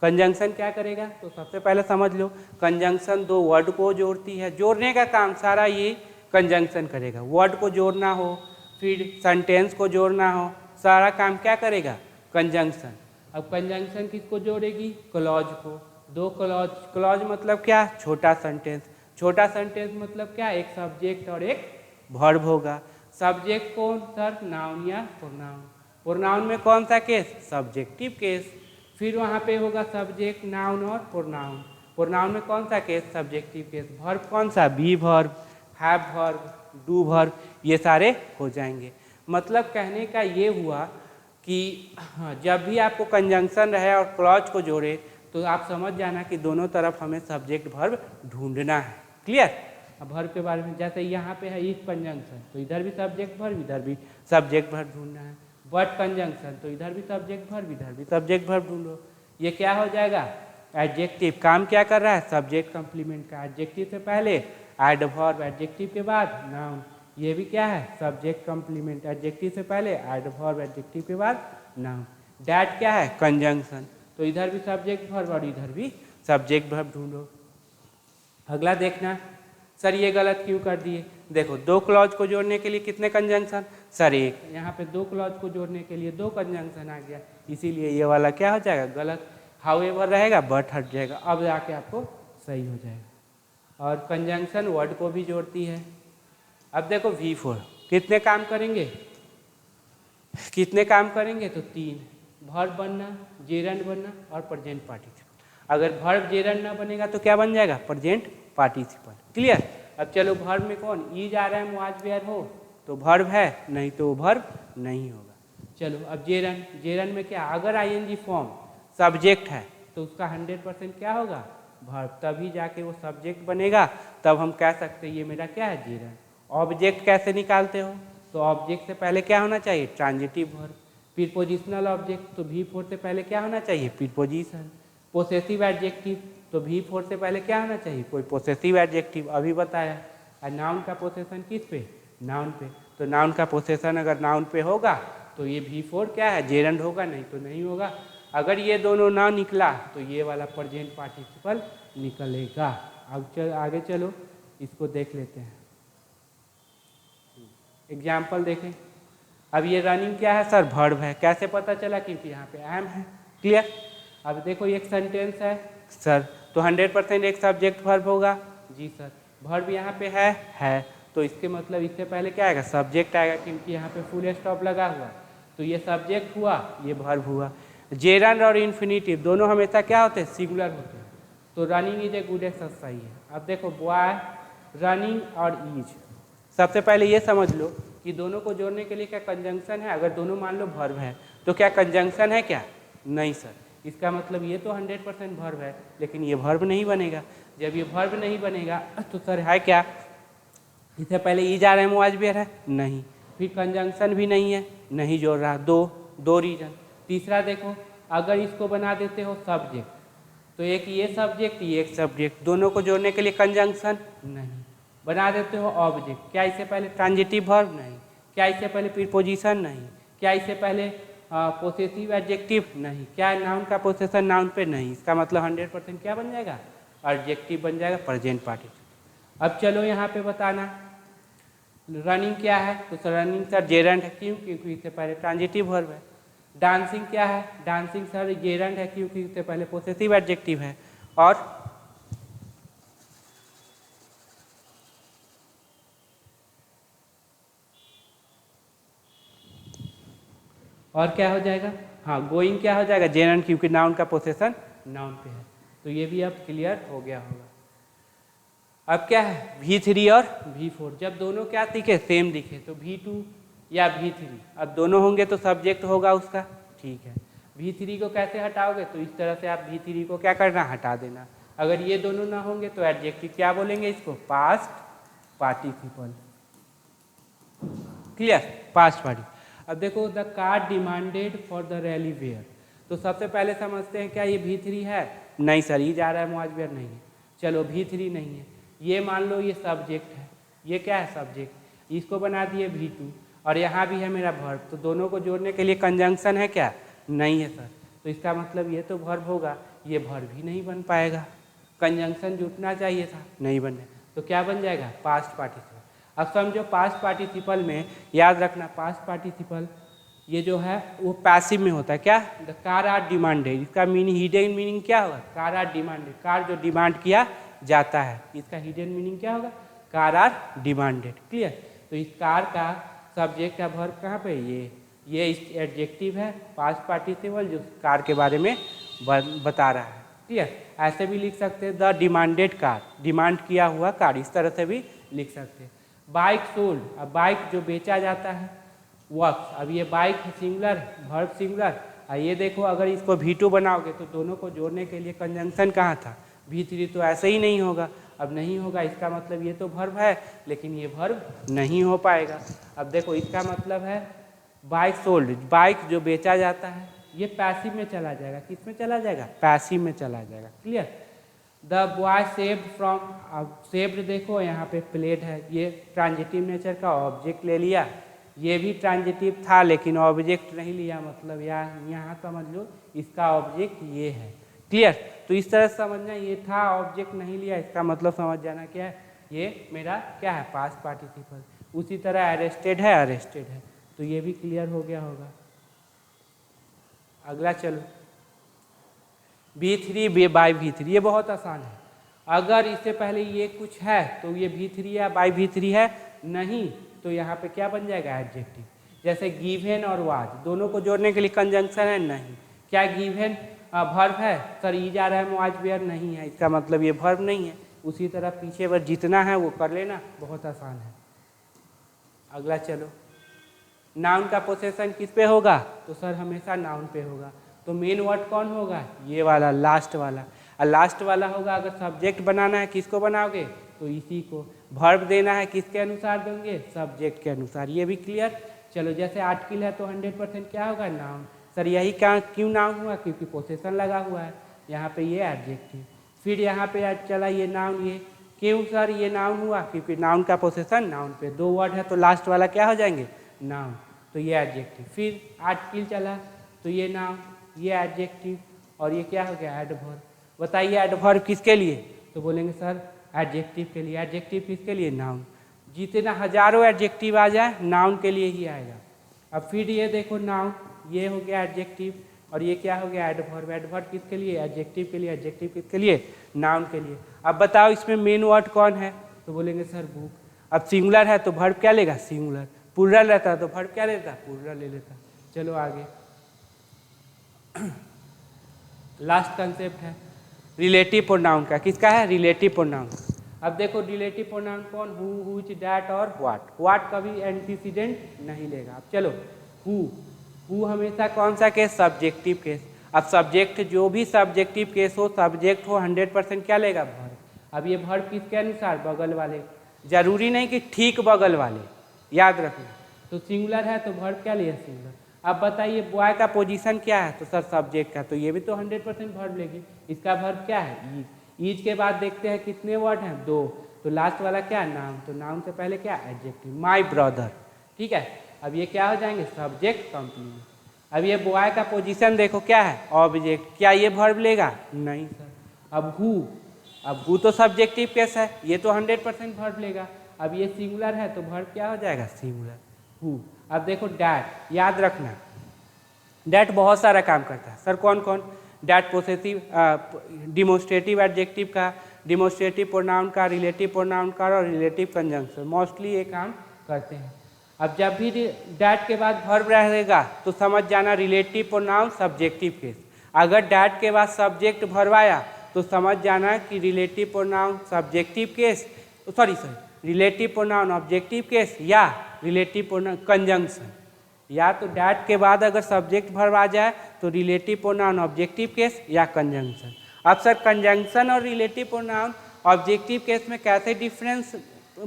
कंजंक्शन क्या करेगा, तो सबसे पहले समझ लो कंजंक्शन दो वर्ड को जोड़ती है। जोड़ने का काम सारा ये कंजंक्शन करेगा। वर्ड को जोड़ना हो, फिर सेंटेंस को जोड़ना हो, सारा काम क्या करेगा कंजंक्शन। अब कंजंक्शन किसको जोड़ेगी, क्लॉज को। दो क्लॉज, क्लॉज मतलब क्या, छोटा सेंटेंस। छोटा सेंटेंस मतलब क्या, एक सब्जेक्ट और एक वर्ब होगा। सब्जेक्ट कौन सर, नाउन या प्रोनाउन। प्रोनाउन में कौन सा केस, सब्जेक्टिव केस। फिर वहाँ पे होगा सब्जेक्ट, नाउन और प्रोनाउन। प्रोनाउन में कौन सा केस, सब्जेक्टिव केस। वर्ब कौन सा, be verb, have verb, do verb, ये सारे हो जाएंगे। मतलब कहने का ये हुआ कि जब भी आपको कंजंक्शन रहे और क्लॉज को जोड़े तो आप समझ जाना कि दोनों तरफ हमें सब्जेक्ट वर्ब ढूंढना है। क्लियर। अब वर्ब के बारे में, जैसे यहाँ पे है इफ कंजंक्शन तो इधर भी सब्जेक्ट वर्ब, इधर भी सब्जेक्ट वर्ब ढूंढना है। बट कंजंक्शन तो इधर भी सब्जेक्ट वर्ब, इधर भी सब्जेक्ट वर्ब ढूंढो। ये क्या हो जाएगा एडजेक्टिव। काम क्या कर रहा है, सब्जेक्ट कंप्लीमेंट का। एडजेक्टिव से पहले एडवर्ब, एडजेक्टिव के बाद नाउन। ये भी क्या है सब्जेक्ट कंप्लीमेंट। एडजेक्टिव से पहले एडवर्ब, एडजेक्टिव के बाद नाउन। डैट क्या है कंजंक्शन, तो इधर भी सब्जेक्ट वर्ब और इधर भी सब्जेक्ट वर्ब ढूंढो। अगला देखना, सर ये गलत क्यों कर दिए। देखो दो क्लॉज को जोड़ने के लिए कितने कंजंक्शन, सर एक। यहाँ पे दो क्लॉज को जोड़ने के लिए दो कंजंक्शन आ गया, इसीलिए ये वाला क्या हो जाएगा गलत। हाउएवर रहेगा, बट हट जाएगा। अब जाके आपको सही हो जाएगा। और कंजंक्शन वर्ड को भी जोड़ती है। अब देखो V4 कितने काम करेंगे, कितने काम करेंगे, तो 3। वर्ब बनना, जेरंड बनना और प्रेजेंट पार्टिसिपल। अगर वर्ब जेरंड ना बनेगा तो क्या बन जाएगा, प्रेजेंट पार्टिसिपल। क्लियर। अब चलो वर्ब में कौन, ई जा रहा है, वाज वेयर हो तो वर्ब है, नहीं तो वर्ब नहीं होगा। चलो अब जेरंड, जेरंड में क्या, अगर आईएनजी फॉर्म सब्जेक्ट है तो उसका 100% क्या होगा वर्ब, तभी जाके वो सब्जेक्ट बनेगा, तब हम कह सकते हैं ये मेरा क्या है जेरंड। ऑब्जेक्ट कैसे निकालते हो, तो ऑब्जेक्ट से पहले क्या होना चाहिए ट्रांजिटिव वर्ब। प्रीपोजिशनल ऑब्जेक्ट तो V4 से पहले क्या होना चाहिए प्रीपोजिशन। पोसेसिव एडजेक्टिव तो V4 से पहले क्या होना चाहिए कोई पोसेसिव एडजेक्टिव, अभी बताया। और नाउन का पोसेसन किस पे, नाउन पे। तो नाउन का पोसेसन अगर नाउन पे होगा तो ये V4 क्या है जेरंड होगा, नहीं तो नहीं होगा। अगर ये दोनों ना निकला तो ये वाला प्रेजेंट पार्टिसिपल निकलेगा। अब आगे चलो इसको देख लेते हैं। एग्जाम्पल देखें। अब ये रनिंग क्या है सर, वर्ब है। कैसे पता चला, क्योंकि यहाँ पे एम है। क्लियर। अब देखो एक सेंटेंस है सर, तो 100% एक सब्जेक्ट वर्ब होगा, जी सर। वर्ब यहाँ पे है तो इसके मतलब इससे पहले क्या आएगा सब्जेक्ट आएगा, क्योंकि यहाँ पे फुल स्टॉप लगा हुआ, तो ये सब्जेक्ट हुआ, ये वर्ब हुआ। जेरंड और इन्फिनिटिव दोनों हमेशा क्या होते हैं, सिंगुलर होते हैं। तो running is a good exercise है। अब देखो बॉय, रनिंग और इज, सबसे पहले ये समझ लो कि दोनों को जोड़ने के लिए क्या कंजंक्शन है। अगर दोनों मान लो वर्ब है तो क्या कंजंक्शन है क्या, नहीं सर। इसका मतलब ये तो 100% वर्ब है, लेकिन ये वर्ब नहीं बनेगा। जब ये वर्ब नहीं बनेगा तो सर है क्या, इससे पहले ई जा रहे हैं वाज वेयर है, नहीं। फिर कंजंक्शन भी नहीं है, नहीं जोड़ रहा। दो रीजन। तीसरा देखो, अगर इसको बना देते हो सब्जेक्ट तो एक ये सब्जेक्ट, ये एक सब्जेक्ट, दोनों को जोड़ने के लिए कंजंक्शन नहीं। बना देते हो ऑब्जेक्ट, क्या इससे पहले ट्रांजिटिव वर्ब, नहीं। क्या इससे पहले प्रीपोजिशन, नहीं। क्या इससे पहले पोसेसिव एडजेक्टिव, नहीं। क्या नाउन का पोसेसन नाउन पे, नहीं। इसका मतलब 100% क्या बन जाएगा एडजेक्टिव बन जाएगा, प्रेजेंट पार्टिसिपल। अब चलो यहाँ पे बताना रनिंग क्या है, तो रनिंग सर जेरंड है, क्यों, क्योंकि इससे पहले ट्रांजिटिव वर्ब है। डांसिंग क्या है, डांसिंग सर जेरंड है, क्योंकि इससे पहले पोसेसिव एडजेक्टिव है। और और क्या हो जाएगा, हाँ गोइंग क्या हो जाएगा, जेनरल, क्योंकि नाउन का पोसेशन नाउन पे है। तो ये भी अब क्लियर हो गया होगा। अब क्या है V3 और V4, जब दोनों क्या दिखे, सेम दिखे, तो V2 या V3, अब दोनों होंगे तो सब्जेक्ट होगा उसका, ठीक है। V3 को कैसे हटाओगे, तो इस तरह से आप V3 को क्या करना, हटा देना। अगर ये दोनों ना होंगे तो एडजेक्टिव क्या बोलेंगे इसको, past participle, clear, past party. अब देखो the car demanded for the rally where, तो सबसे पहले समझते हैं क्या ये V3 है, नहीं सर, ये जा रहा है मुआजवेयर नहीं है, चलो V3 नहीं है। ये मान लो ये सब्जेक्ट है, ये क्या है सब्जेक्ट, इसको बना दिए V2, और यहाँ भी है मेरा वर्ब, तो दोनों को जोड़ने के लिए कंजंक्शन है क्या, नहीं है सर, तो इसका मतलब ये तो वर्ब होगा, ये वर्ब भी नहीं बन पाएगा, कंजंक्शन जुटना चाहिए था, नहीं बने, तो क्या बन जाएगा, पास्ट पार्टिसिपल। अब समझो पास्ट पार्टिसिपल में याद रखना, पास्ट पार्टिसिपल ये जो है वो पैसिव में होता है, क्या, द कार आर डिमांडेड, इसका मीनिंग हिडन मीनिंग क्या होगा, कार आर डिमांडेड, कार जो डिमांड किया जाता है, इसका हिडन मीनिंग क्या होगा, कार आर डिमांडेड, क्लियर। तो इस कार का सब्जेक्ट का वर्ब कहाँ पे, ये एडजेक्टिव है पास्ट पार्टिसिपल जो कार के बारे में बता रहा है, क्लियर। ऐसे भी लिख सकते हैं द डिमांडेड कार, डिमांड किया हुआ कार, इस तरह से भी लिख सकते हैं। बाइक सोल्ड, अब बाइक जो बेचा जाता है, वर्क्स, अब ये बाइक सिंगुलर, वर्ब सिंगुलर, ये देखो अगर इसको V2 बनाओगे तो दोनों को जोड़ने के लिए कंजंक्शन कहाँ था, V3, तो ऐसे ही नहीं होगा, अब नहीं होगा, इसका मतलब ये तो वर्ब है लेकिन ये वर्ब नहीं हो पाएगा। अब देखो इसका मतलब है बाइक सोल्ड, बाइक जो बेचा जाता है, ये पैसिव में चला जाएगा, किस में चला जाएगा, पैसिव में चला जाएगा, clear. The boy saved from, अब सेव्ड देखो यहाँ पे प्लेड है, ये ट्रांजिटिव नेचर का ऑब्जेक्ट ले लिया, ये भी ट्रांजिटिव था लेकिन ऑब्जेक्ट नहीं लिया, मतलब यहाँ समझ लो इसका ऑब्जेक्ट ये है, क्लियर। तो इस तरह से समझना, ये था ऑब्जेक्ट नहीं लिया, इसका मतलब समझ जाना क्या है, ये मेरा क्या है, पास्ट पार्टिसिपल। उसी तरह अरेस्टेड है, अरेस्टेड है, तो ये भी क्लियर हो गया होगा। अगला चलो V3 बाई V3, ये बहुत आसान है, अगर इससे पहले ये कुछ है तो ये V3 या बाई V3 है, नहीं तो यहाँ पे क्या बन जाएगा, एडजेक्टिव। जैसे गिवन और वाज, दोनों को जोड़ने के लिए कंजंक्शन है, नहीं, क्या गिवन वर्ब है, सर ई जा रहा है मुआजवेयर नहीं है, इसका मतलब ये वर्ब नहीं है। उसी तरह पीछे पर जितना है वो कर लेना, बहुत आसान है। अगला चलो, नाउन का पोसेशन किस पे होगा, तो सर हमेशा नाउन पे होगा, तो मेन वर्ड कौन होगा, ये वाला लास्ट वाला, और लास्ट वाला होगा अगर सब्जेक्ट बनाना है किसको बनाओगे, तो इसी को। वर्ब देना है किसके अनुसार देंगे, सब्जेक्ट के अनुसार, ये भी क्लियर। चलो जैसे आर्टिकल है तो 100% क्या होगा, नाउन। सर यही क्या क्यों नाउन हुआ, क्योंकि पोसेशन लगा हुआ है, यहाँ पे ये एडजेक्टिव, फिर यहाँ पे चला ये नाउन, ये क्यों सर ये नाउन हुआ, क्योंकि नाउन का पोसेशन नाउन पे, दो वर्ड है तो लास्ट वाला क्या हो जाएंगे, नाउन, तो ये एडजेक्टिव। फिर आर्टिकल चला तो ये नाउन, ये एडजेक्टिव, और ये क्या हो गया, एडवर्ब। बताइए एडवर्ब किसके लिए, तो बोलेंगे सर एडजेक्टिव के लिए। एडजेक्टिव किसके लिए, नाउन। जितना हजारों एडजेक्टिव आ जाए नाउन के लिए ही आएगा। अब फिर ये देखो नाउन, ये हो गया एडजेक्टिव, और ये क्या हो गया, एडवर्ब। एडवर्ब किसके लिए, एडजेक्टिव के लिए। एडजेक्टिव किसके लिए, नाउन के लिए। अब बताओ इसमें मेन वर्ड कौन है, तो बोलेंगे सर बुक। अब सिंगुलर है तो वर्ब क्या लेगा, सिंगुलर। प्लूरल रहता तो वर्ब क्या लेता, प्लूरल ले लेता। चलो आगे लास्ट कंसेप्ट है रिलेटिव प्रोनाउन का, किसका है, रिलेटिव प्रोनाउन। अब देखो रिलेटिव प्रोनाउन कौन, हु, व्हिच, दैट और व्हाट। व्हाट कभी एंटीसीडेंट नहीं लेगा। अब चलो हु हमेशा कौन सा केस, सब्जेक्टिव केस। अब सब्जेक्ट जो भी सब्जेक्टिव केस हो, सब्जेक्ट हो, 100% क्या लेगा, वर्ब। अब ये वर्ब किसके अनुसार, बगल वाले, जरूरी नहीं कि ठीक बगल वाले, याद रखना। तो सिंगुलर है तो वर्ब क्या लिया, सिंगुलर। अब बताइए बॉय का पोजीशन क्या है, तो सर सब्जेक्ट का, तो ये भी तो 100% वर्ब लेगी। इसका वर्ब क्या है, ईज। ईज के बाद देखते हैं कितने वर्ड हैं, 2, तो लास्ट वाला क्या, नाउन। तो नाउन से पहले क्या, एडजेक्टिव, माय ब्रदर, ठीक है। अब ये क्या हो जाएंगे, सब्जेक्ट कंप्लीमेंट। अब ये बॉय का पोजीशन देखो क्या है, ऑब्जेक्ट, क्या ये वर्ब लेगा, नहीं सर। अब हु तो सब्जेक्टिव केस है, ये तो 100% वर्ब लेगा। अब ये सिंगुलर है तो वर्ब क्या हो जाएगा, सिंगुलर, हु। अब देखो डैट, याद रखना डैट बहुत सारा काम करता है। सर कौन कौन, डैट पोसेसिव, डिमोस्ट्रेटिव एडजेक्टिव का, डिमोस्ट्रेटिव प्रोनाउन का, रिलेटिव प्रोनाउन का और रिलेटिव कंजंक्शन, मोस्टली ये काम करते हैं। अब जब भी डैट के बाद वर्ब रहेगा तो समझ जाना रिलेटिव प्रोनाउन सब्जेक्टिव केस। अगर डैट के बाद सब्जेक्ट वर्ब आया तो समझ जाना कि relative pronoun subjective case, relative pronoun objective case या रिलेटिव प्रोनाउन कंजंक्शन। या तो डैट के बाद अगर सब्जेक्ट वर्ब आ जाए तो रिलेटिव प्रोनाउन ऑब्जेक्टिव केस या कंजंक्शन। अब सर कंजंक्शन और रिलेटिव प्रोनाउन ऑब्जेक्टिव केस में कैसे डिफरेंस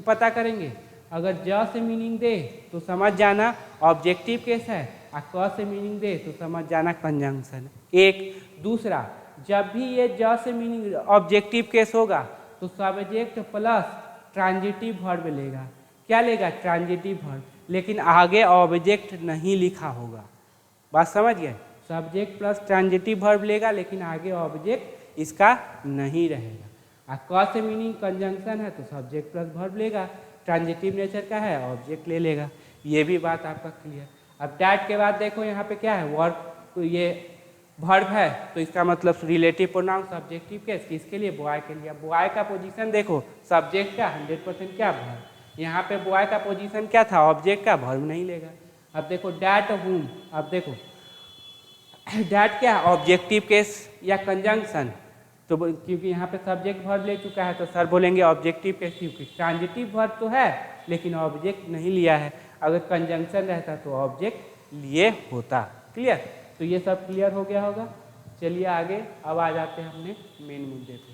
पता करेंगे? अगर ज से मीनिंग दे तो समझ जाना ऑब्जेक्टिव केस है, और क से मीनिंग दे तो समझ जाना कंजंक्शन। एक दूसरा, जब भी ये ज से मीनिंग ऑब्जेक्टिव केस होगा तो सब्जेक्ट प्लस ट्रांजिटिव वर्ब लेगा। क्या लेगा? ट्रांजिटिव वर्ब, लेकिन आगे ऑब्जेक्ट नहीं लिखा होगा। बात समझ गए? सब्जेक्ट प्लस ट्रांजिटिव वर्ब लेगा लेकिन आगे ऑब्जेक्ट इसका नहीं रहेगा। और क से मीनिंग कंजंक्शन है तो सब्जेक्ट प्लस वर्ब लेगा, ट्रांजिटिव नेचर का है ऑब्जेक्ट ले लेगा। ये भी बात आपका क्लियर। अब डैट के बाद देखो यहाँ पे क्या है? वर्ब, तो ये वर्ब है तो इसका मतलब रिलेटिव प्रोनाउन सब्जेक्टिव केस किसके लिए? बॉय के लिए। बॉय का पोजीशन देखो सब्जेक्ट का 100% क्या? वर्ब। यहाँ पे बॉय का पोजीशन क्या था? ऑब्जेक्ट का, वर्ब नहीं लेगा। अब देखो डैट हुम, अब देखो डैट क्या? ऑब्जेक्टिव केस या कंजंक्शन, तो क्योंकि यहाँ पे सब्जेक्ट वर्ब ले चुका है तो सर बोलेंगे ऑब्जेक्टिव केस, क्योंकि ट्रांजिटिव वर्ब तो है लेकिन ऑब्जेक्ट नहीं लिया है। अगर कंजंक्शन रहता तो ऑब्जेक्ट लिए होता। क्लियर? तो ये सब क्लियर हो गया होगा। चलिए आगे अब आ जाते हैं अपने मेन मुद्दे पे।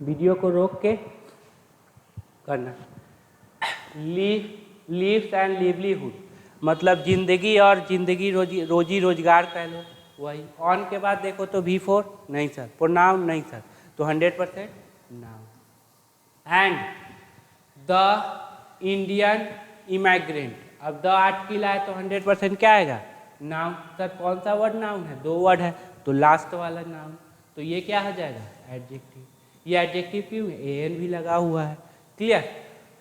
वीडियो को रोक के करना। लीव्स एंड लिवलीहुड मतलब जिंदगी और जिंदगी रोजी रोजगार कह लो, वही। ऑन के बाद देखो तो V4 नहीं सर, प्रोनाउन नहीं सर, तो 100% noun. And the Indian immigrant, अब द आर्टिकल आए तो 100% क्या आएगा? नाउन। सर कौन सा वर्ड नाउन है? 2 वर्ड है तो लास्ट वाला नाउन, तो ये क्या हो जाएगा? एडजेक्टिव। ये एडजेक्टिव क्यों है? एन भी लगा हुआ है। क्लियर?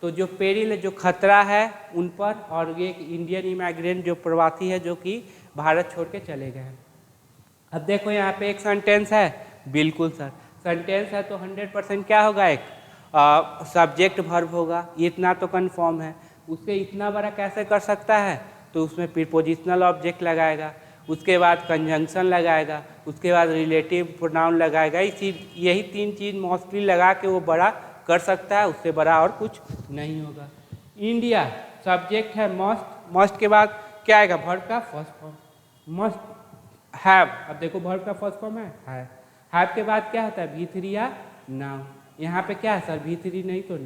तो जो पेरिल, जो खतरा है उन पर, और ये इंडियन इमिग्रेंट जो प्रवासी है जो कि भारत छोड़ के चले गए हैं। अब देखो यहाँ पे एक सेंटेंस है, बिल्कुल सर सेंटेंस है तो 100% क्या होगा? एक सब्जेक्ट वर्ब होगा, इतना तो कंफर्म है। उससे इतना बड़ा कैसे कर सकता है? तो उसमें प्रीपोजिशनल ऑब्जेक्ट लगाएगा, उसके बाद कंजंक्शन लगाएगा, उसके बाद रिलेटिव प्रोनाउन लगाएगा। यही 3 चीज़ मोस्टली लगा के वो बड़ा कर सकता है, उससे बड़ा और कुछ नहीं होगा। इंडिया सब्जेक्ट है मस्ट, मस्ट के बाद क्या आएगा? वर्ब का फर्स्ट फॉर्म मस्ट हैव। अब देखो वर्ब का फर्स्ट फॉर्म है हैव के बाद क्या होता है? V3 या नाउन। यहाँ पे क्या है सर? V3 नहीं तो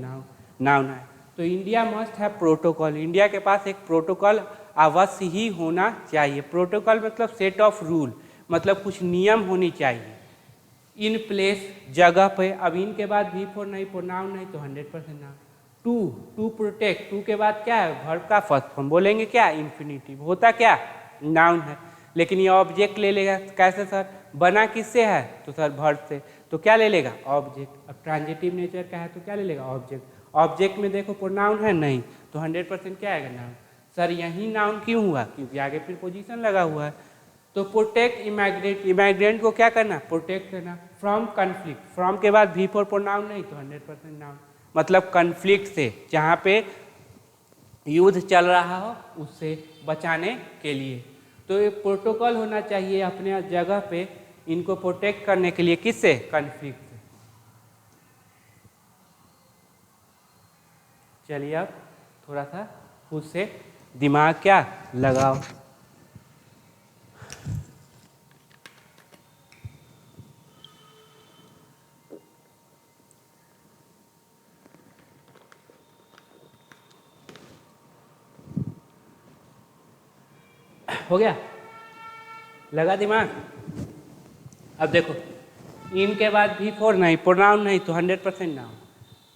नाउन है। तो इंडिया मस्ट है प्रोटोकॉल, इंडिया के पास एक प्रोटोकॉल अवश्य ही होना चाहिए। प्रोटोकॉल मतलब सेट ऑफ रूल, मतलब कुछ नियम होनी चाहिए इन प्लेस, जगह पे। अब इनके बाद V4 नहीं, प्रोनाउन नहीं तो 100% नाउन। टू प्रोटेक्ट, टू के बाद क्या है? वर्ब का फर्स्ट फॉर्म, बोलेंगे क्या? इन्फिनिटिव। होता क्या? नाउन है, लेकिन ये ऑब्जेक्ट ले लेगा। कैसे सर? बना किससे है? तो सर वर्ब से, तो क्या ले लेगा? ऑब्जेक्ट। अब ट्रांजिटिव नेचर का है तो क्या ले लेगा? ऑब्जेक्ट। ऑब्जेक्ट में देखो प्रोनाउन है नहीं तो 100% क्या आएगा? नाउन। सर यही नाउन क्यों हुआ? क्योंकि आगे फिर पोजीशन लगा हुआ है। तो प्रोटेक्ट इमिग्रेंट, इमिग्रेंट को क्या करना? प्रोटेक्ट करना फ्रॉम कन्फ्लिक्ट। फ्रॉम के बाद V4 प्रोनाउन नहीं तो 100% नाउन, मतलब कन्फ्लिक्ट से, जहाँ पे युद्ध चल रहा हो उससे बचाने के लिए। तो एक प्रोटोकॉल होना चाहिए अपने जगह पे इनको प्रोटेक्ट करने के लिए। किससे? कन्फ्लिक्ट से। चलिए अब थोड़ा सा खुद से दिमाग क्या लगाओ। हो गया? लगा दिमाग? अब देखो इनके बाद V4 नहीं, प्रोनाउन नहीं तो 100% नाउन।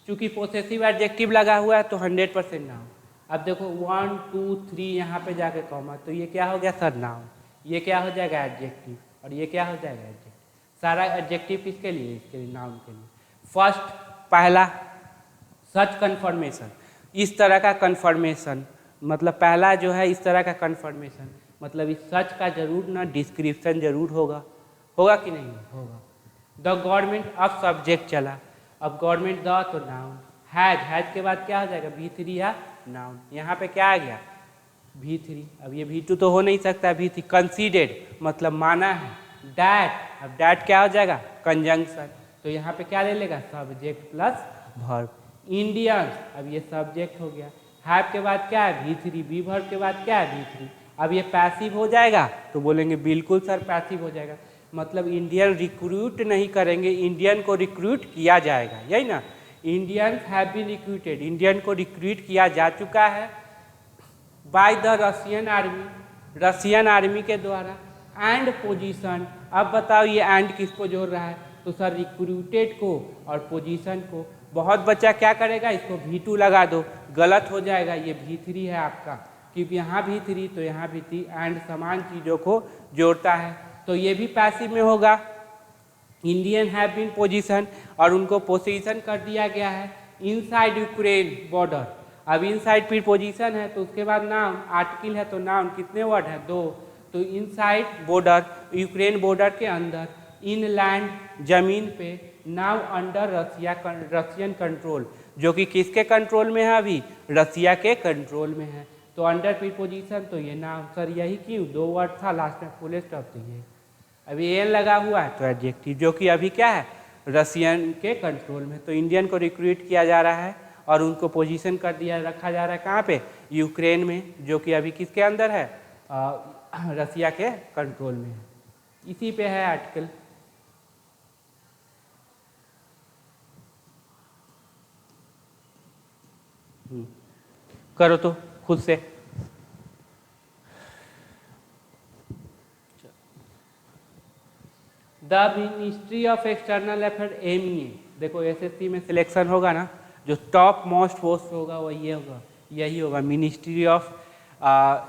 चूंकि पोसेसिव एडजेक्टिव लगा हुआ है तो 100% नाउन। अब देखो 1 2 3 यहाँ पे जाके कॉमा, तो ये क्या हो गया सर नाउन, ये क्या हो जाएगा एडजेक्टिव, और ये क्या हो जाएगा एडजेक्टिव। सारा एडजेक्टिव किसके लिए, इसके लिए नाउन के लिए। फर्स्ट पहला सच कन्फर्मेशन, इस तरह का कन्फर्मेशन, मतलब पहला जो है इस तरह का कन्फर्मेशन, मतलब इस सच का जरूर ना डिस्क्रिप्शन जरूर होगा, होगा कि नहीं होगा। द गवर्नमेंट अब सब्जेक्ट चला, अब गवर्नमेंट द तो नाउन, हैज के बाद क्या हो जाएगा V3 या नाउन। यहाँ पे क्या आ गया V3, अब ये V2 तो हो नहीं सकता, V3 कंसीडर्ड मतलब माना है। डैट, अब डैट क्या हो जाएगा कंजंक्शन, तो यहाँ पे क्या ले लेगा सब्जेक्ट प्लस वर्ब। इंडियंस, अब ये सब्जेक्ट हो गया, हैव के बाद क्या है V3, बी वर्ब के बाद क्या है V3। अब ये पैसिव हो जाएगा तो बोलेंगे बिल्कुल सर पैसिव हो जाएगा, मतलब इंडियन रिक्रूट नहीं करेंगे, इंडियन को रिक्रूट किया जाएगा, यही ना। Indians have been recruited, Indian को रिक्रूट किया जा चुका है by the Russian army, Russian army के द्वारा। एंड पोजीशन, अब बताओ ये एंड किसको जोड़ रहा है, तो सर रिक्रूटेड को और पोजीशन को। बहुत बच्चा क्या करेगा, इसको V2 लगा दो, गलत हो जाएगा, ये V3 है आपका, क्योंकि यहाँ V3 तो यहाँ V3, एंड समान चीज़ों को जोड़ता है, तो ये भी पैसिव में होगा। इंडियन हैव बीन पोजीशन, और उनको पोजीशन कर दिया गया है इनसाइड यूक्रेन बॉर्डर। अब इनसाइड फिर पोजीशन है तो उसके बाद नाउन, आर्टिकल है तो नाउन, कितने वर्ड है 2, तो इनसाइड बॉर्डर यूक्रेन बॉर्डर के अंदर, इन लैंड जमीन पे, नाउ अंडर रशियन कंट्रोल, जो कि किसके कंट्रोल में है अभी, रसिया के कंट्रोल में है। तो अंडर प्रीपोजिशन तो ये नाउन, सर यही क्यों 2 वर्ड था लास्ट में फुल स्टॉप, तो ये अभी एन लगा हुआ है तो एडजेक्टिव, जो कि अभी क्या है रसियन के कंट्रोल में। तो इंडियन को रिक्रूट किया जा रहा है और उनको पोजीशन कर दिया रखा जा रहा है कहाँ पे, यूक्रेन में, जो कि अभी किसके अंदर है रसिया के कंट्रोल में है। इसी पे है आर्टिकल। करो तो खुद से। The ministry of external affair MEA, देखो SSC में सिलेक्शन होगा ना, जो टॉप मोस्ट पोस्ट होगा वो ये होगा, यही होगा मिनिस्ट्री ऑफ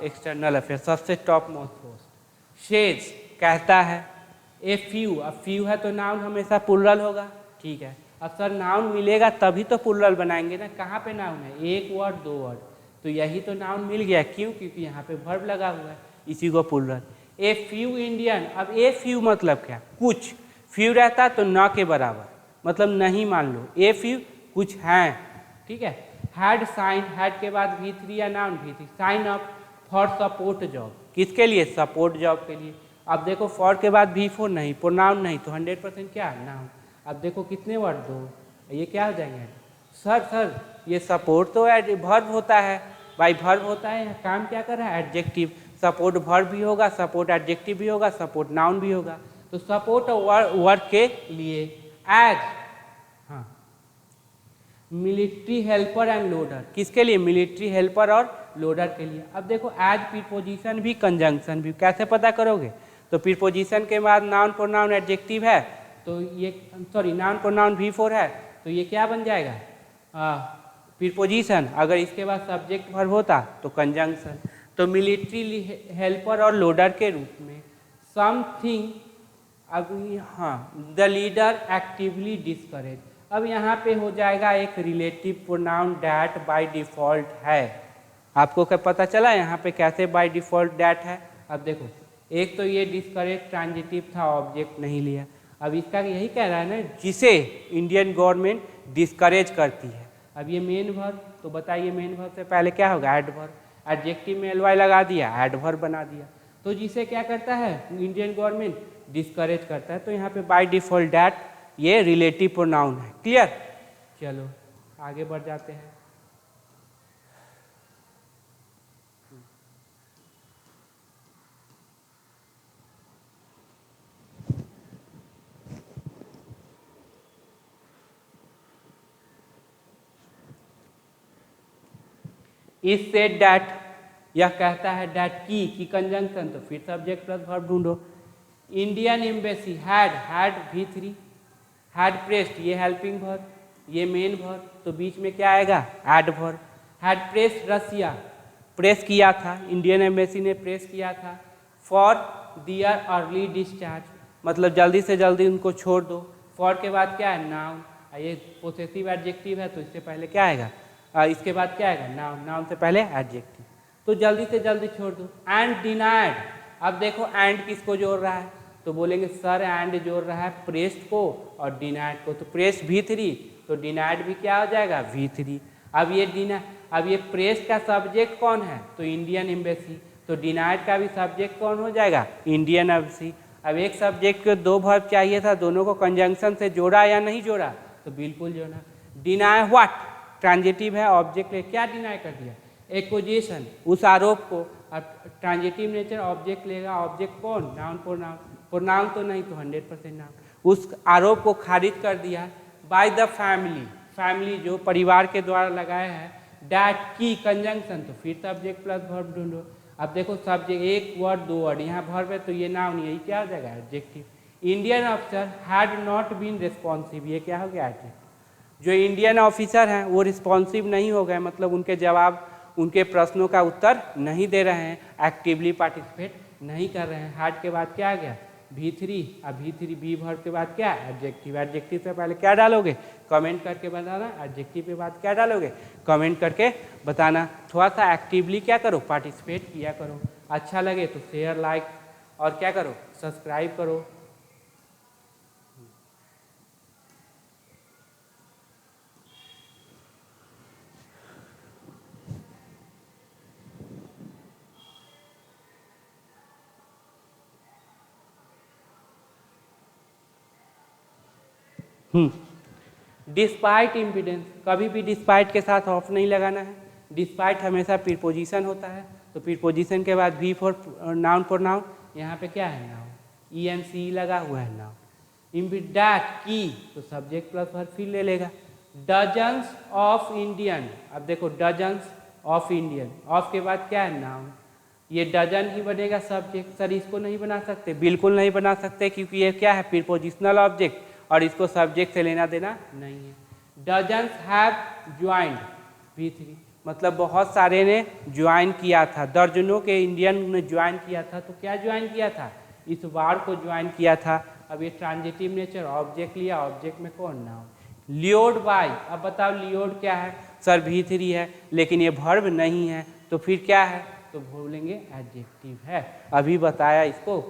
एक्सटर्नल अफेयर, सबसे टॉप मोस्ट पोस्ट। शेज कहता है, ए फ्यू, अब फ्यू है तो नाउन हमेशा प्लुरल होगा, ठीक है। अब सर नाउन मिलेगा तभी तो प्लुरल बनाएंगे ना, कहाँ पे नाउन है, 1 वर्ड 2 वर्ड, तो यही तो नाउन मिल गया, क्यों, क्योंकि यहाँ पे वर्ब लगा हुआ है, इसी को प्लुरल। ए फ्यू इंडियन, अब ए फ्यू मतलब क्या, कुछ, फ्यू रहता तो न के बराबर, मतलब नहीं मान लो, ए फ्यू कुछ हैं, ठीक है। हैड साइन, हैड के बाद V3 या noun V3, sign up for support job, किसके लिए, सपोर्ट जॉब के लिए। अब देखो फॉर के बाद V4 नहीं, प्रोनाउन नहीं, तो 100% क्या है नाउन। अब देखो कितने वर्ड, 2, ये क्या हो जाएंगे, सर ये सपोर्ट तो वर्ब होता है भाई, वर्ब होता है, काम क्या कर रहा है एडजेक्टिव, सपोर्ट वर्ब भी होगा, सपोर्ट एडजेक्टिव भी होगा, सपोर्ट नाउन भी होगा, तो सपोर्ट वर्क के लिए। एज, हाँ, मिलिट्री हेल्पर एंड लोडर, किसके लिए, मिलिट्री हेल्पर और लोडर के लिए। अब देखो एज प्रीपोजिशन भी कंजंक्शन भी, कैसे पता करोगे, तो प्रीपोजिशन के बाद नाउन प्रोनाउन एडजेक्टिव है, तो ये सॉरी नाउन प्रोनाउन V4 है, तो ये क्या बन जाएगा प्रीपोजिशन, अगर इसके बाद सब्जेक्ट वर्ब होता तो कंजंक्शन। तो मिलिट्री हेल्पर और लोडर के रूप में। समथिंग, अब हाँ, द लीडर एक्टिवली डिस्करेज, अब यहाँ पे हो जाएगा एक relative pronoun that by default है। आपको क्या पता चला यहाँ पे कैसे बाय डिफॉल्ट डैट है। अब देखो एक तो ये डिस्करेज ट्रांजिटिव था, ऑब्जेक्ट नहीं लिया, अब इसका यही कह रहा है ना, जिसे इंडियन गवर्नमेंट डिस्करेज करती है। अब ये मेन वर्ब, तो बताइए मेन वर्ब से पहले क्या होगा, एडवर्ब, एडजेक्टिव में ly लगा दिया, एडवर्ब बना दिया, तो जिसे क्या करता है इंडियन गवर्नमेंट डिस्करेज करता है, तो यहाँ पे बाय डिफॉल्ट डैट ये रिलेटिव प्रोनाउन है। क्लियर, चलो आगे बढ़ जाते हैं। इज सेड डैट, यह कहता है डैट की कंजंक्शन, तो फिर सब्जेक्ट प्लस वर्ब ढूंढो। Indian embassy had V3, had pressed ये हेल्पिंग वर्ब, ये मेन वर्ब, तो बीच में क्या आएगा, adverb. Had press Russia, press किया था, इंडियन एम्बेसी ने प्रेस किया था, फॉर दियर अर्ली डिस्चार्ज, मतलब जल्दी से जल्दी उनको छोड़ दो। फॉर के बाद क्या है, नाउन, ये पोसेसिव एडजेक्टिव है तो इससे पहले क्या आएगा, इसके बाद क्या आएगा, नाउन, नाउन से पहले एडजेक्टिव, तो जल्दी से जल्दी छोड़ दो। एंड डिनाइड, अब देखो एंड किसको जोड़ रहा है, तो बोलेंगे सर एंड जोड़ रहा है प्रेस्ड को और डिनाइड को, तो प्रेस्ड V3 तो डिनाइड भी क्या हो जाएगा, V3। अब ये प्रेस्ड का सब्जेक्ट कौन है, तो इंडियन एम्बेसी, तो डिनाइड का भी सब्जेक्ट कौन हो जाएगा, इंडियन एम्बेसी। अब एक सब्जेक्ट को दो वर्ब चाहिए था, दोनों को कंजंक्शन से जोड़ा या नहीं जोड़ा, तो बिल्कुल जोड़ा। डिनाई व्हाट, ट्रांजिटिव है, ऑब्जेक्ट ले, क्या डिनाई कर दिया, एक्विजिशन, उस आरोप को। अब ट्रांजिटिव नेचर ऑब्जेक्ट लेगा, ऑब्जेक्ट कौन, नाउन प्रोनाउन, प्रोनाउन तो नहीं तो 100% नाउन, उस आरोप को खारिज कर दिया बाय द फैमिली, फैमिली जो परिवार के द्वारा लगाया है, डैट की कंजंक्शन, तो फिर सब्जेक्ट प्लस वर्ब ढूंढो। अब देखो सब्जेक्ट एक वर्ड दो वर्ड, यहाँ वर्ब है तो ये नाउन, यही क्या हो जाएगा, adjective. Indian officer had not been responsive, ये क्या हो गया, एडजेक्टिव। जो इंडियन ऑफिसर हैं वो रिस्पॉन्सिव नहीं हो गए, मतलब उनके जवाब, उनके प्रश्नों का उत्तर नहीं दे रहे हैं, एक्टिवली पार्टिसिपेट नहीं कर रहे हैं। हैड के बाद क्या आ गया, V3, अब V3 बी वर्ब के बाद क्या, एडजेक्टिव। एडजेक्टिव से पहले क्या डालोगे, कमेंट करके बताना, एडजेक्टिव के बाद क्या डालोगे, कमेंट करके बताना। थोड़ा सा एक्टिवली क्या करो, पार्टिसिपेट किया करो। अच्छा लगे तो शेयर, लाइक और क्या करो, सब्सक्राइब करो। डिस्पाइट इम्पिडेंस, कभी भी डिस्पाइट के साथ ऑफ नहीं लगाना है, डिस्पाइट हमेशा प्रीपोजिशन होता है, तो प्रीपोजिशन के बाद V फॉर नाउन प्रोनाउन, यहाँ पे क्या है, नाउन, ENC लगा हुआ है, नाउन। इम्पिडेट की, तो सब्जेक्ट प्लस वर्ब फिर ले लेगा। डजन्स ऑफ इंडियन, अब देखो डजन्स ऑफ इंडियन, ऑफ के बाद क्या है, नाउन, ये डजन ही बनेगा सब्जेक्ट। सर इसको नहीं बना सकते, बिल्कुल नहीं बना सकते, क्योंकि ये क्या है, प्रीपोजिशनल ऑब्जेक्ट और इसको सब्जेक्ट से लेना देना नहीं है। डजन्स हैव ज्वाइंड, V3, मतलब बहुत सारे ने ज्वाइन किया था, दर्जनों के इंडियन ने ज्वाइन किया था, तो क्या ज्वाइन किया था, इस बार को ज्वाइन किया था। अब ये ट्रांजिटिव नेचर, ऑब्जेक्ट लिया, ऑब्जेक्ट में कौन, नाउन। लियोड बाय, अब बताओ लियोड क्या है, सर V3 है, लेकिन ये वर्ब नहीं है, तो फिर क्या है, तो बोलेंगे एडजेक्टिव है, अभी बताया इसको।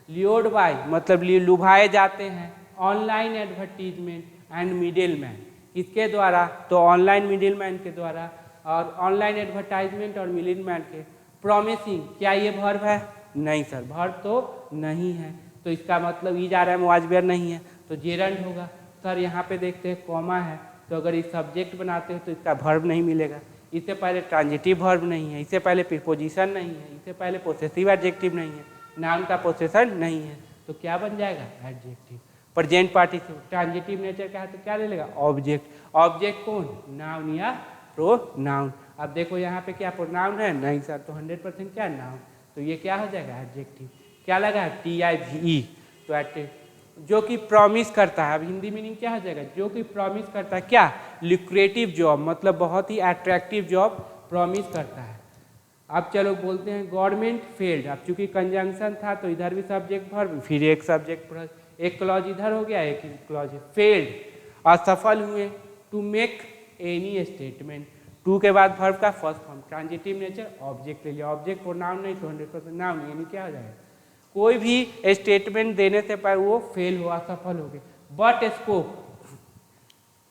लियोड बाय मतलब लुभाए जाते हैं, online advertisement and middle man, किसके द्वारा, तो ऑनलाइन मिडिल मैन के द्वारा, और ऑनलाइन एडवर्टाइजमेंट और मिडिल मैन के। प्रॉमिसिंग, क्या ये वर्ब है, नहीं सर वर्ब तो नहीं है, तो इसका मतलब ई जा रहा है, मुआजबियर नहीं है, तो जेरंड होगा। सर यहाँ पे देखते हैं कॉमा है, तो अगर इस सब्जेक्ट बनाते हो तो इसका वर्ब नहीं मिलेगा, इससे पहले ट्रांजिटिव वर्ब नहीं है, इससे पहले प्रीपोजिशन नहीं है, इससे पहले पोसेसिव एडजेक्टिव नहीं है, नाउन का पोसेसन नहीं है, तो क्या बन जाएगा, adjective. Present participle, transitive nature का है तो क्या ले लेगा, ऑब्जेक्ट। ऑब्जेक्ट कौन, नाउन या प्रोनाउन। अब देखो यहाँ पे क्या प्रोनाउन है, नहीं सर, तो 100% क्या, नाउन, तो ये क्या हो जाएगा, एडजेक्टिव। क्या लगा है, TIVE, तो एडजेक्टिव। जो कि प्रॉमिस करता है, अब हिंदी मीनिंग क्या हो जाएगा, जो कि प्रॉमिस करता है, क्या, लुक्रेटिव जॉब, मतलब बहुत ही अट्रैक्टिव जॉब प्रॉमिस करता है। अब चलो बोलते हैं गवर्नमेंट फेल्ड, अब चूंकि कंजंक्शन था तो इधर भी सब्जेक्ट वर्ब, फिर एक सब्जेक्ट प्लस, एक क्लॉज इधर हो गया, एक क्लॉज फेल्ड, असफल हुए, to make any statement, to के बाद वर्ब का first form, transitive nature, object ले लिया, ऑब्जेक्ट प्रोनाउन नहीं तो 100% नाउन, यानी क्या हो जाएगा, कोई भी स्टेटमेंट देने से पहले वो फेल हुआ, असफल हो गए। बट स्कोप,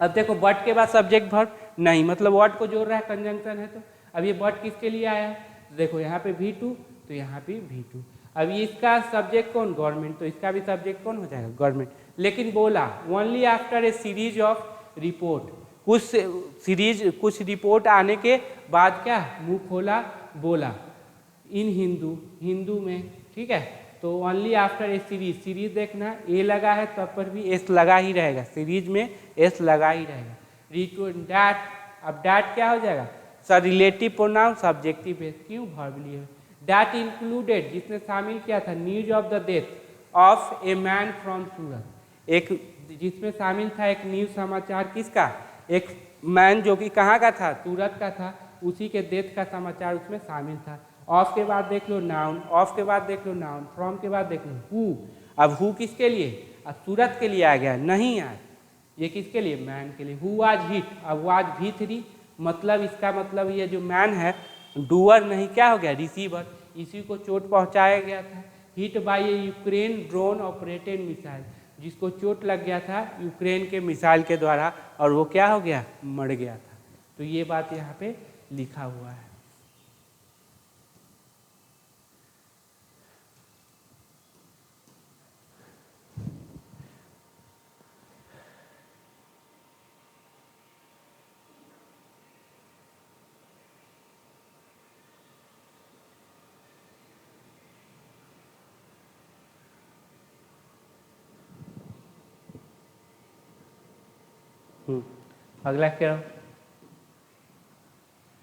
अब देखो बट के बाद सब्जेक्ट वर्ब नहीं, मतलब वर्ड को जोड़ रहा है, कंजंक्शन है, तो अब ये बट किसके लिए आया है, देखो यहाँ पे V2 तो यहाँ पे V2, अब इसका सब्जेक्ट कौन, गवर्नमेंट, तो इसका भी सब्जेक्ट कौन हो जाएगा, गवर्नमेंट। लेकिन बोला only after a series of report, कुछ रिपोर्ट आने के बाद क्या, मुंह खोला बोला, इन हिंदू में, ठीक है, तो only after a series, series देखना, ए लगा है तब पर भी एस लगा ही रहेगा, सीरीज में एस लगा ही रहेगा। रिटर्न डैट, अब डैट क्या हो जाएगा, sir relative pronoun, subjective base, क्यों वर्ब लिए। डैट इंक्लूडेड, जिसने शामिल किया था, news of the death of a man from Surat, एक जिसमें शामिल था एक न्यूज समाचार, किसका, एक मैन जो कि कहाँ का था, सूरत का था, उसी के डेथ का समाचार उसमें शामिल था। ऑफ के बाद देख लो नाउन, ऑफ के बाद देख लो नाउन, फ्रॉम के बाद देख लो हु। अब हु किसके लिए, अब सूरत के लिए आ गया, नहीं यार ये किसके लिए, मैन के लिए। हु वाज हिट, अब वाज V3, मतलब इसका मतलब ये जो मैन है डूअर नहीं, क्या हो गया, रिसीवर, इसी को चोट पहुंचाया गया था। Hit by A Ukraine drone operated missile, जिसको चोट लग गया था यूक्रेन के मिसाइल के द्वारा, और वो क्या हो गया, मर गया था। तो ये बात यहाँ पे लिखा हुआ है। अगला क्या,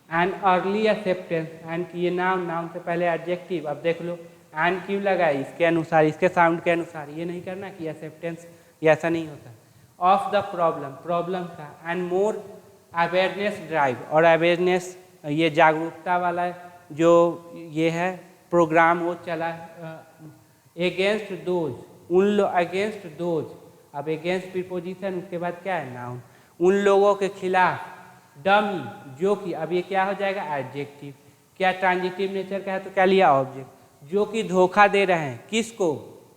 एंड अर्ली एक्सेप्टेंस, एंड ये नाउन, नाउन से पहले एडजेक्टिव। अब देख लो एंड क्यों लगा है, इसके अनुसार, इसके साउंड के अनुसार, ये नहीं करना कि एक्सेप्टेंस, ये ऐसा नहीं होता। ऑफ द प्रॉब्लम, प्रॉब्लम का, एंड मोर अवेयरनेस ड्राइव, और अवेयरनेस ये जागरूकता वाला जो ये है प्रोग्राम वो चला, अगेंस्ट दोज, उन अगेंस्ट दोज, अब अगेंस्ट प्रीपोजिशन, उसके बाद क्या है नाउन, उन लोगों के खिलाफ, डमी जो कि, अब ये क्या हो जाएगा एडजेक्टिव, क्या ट्रांजिटिव नेचर का है तो क्या लिया ऑब्जेक्ट, जो कि धोखा दे रहे हैं, किसको,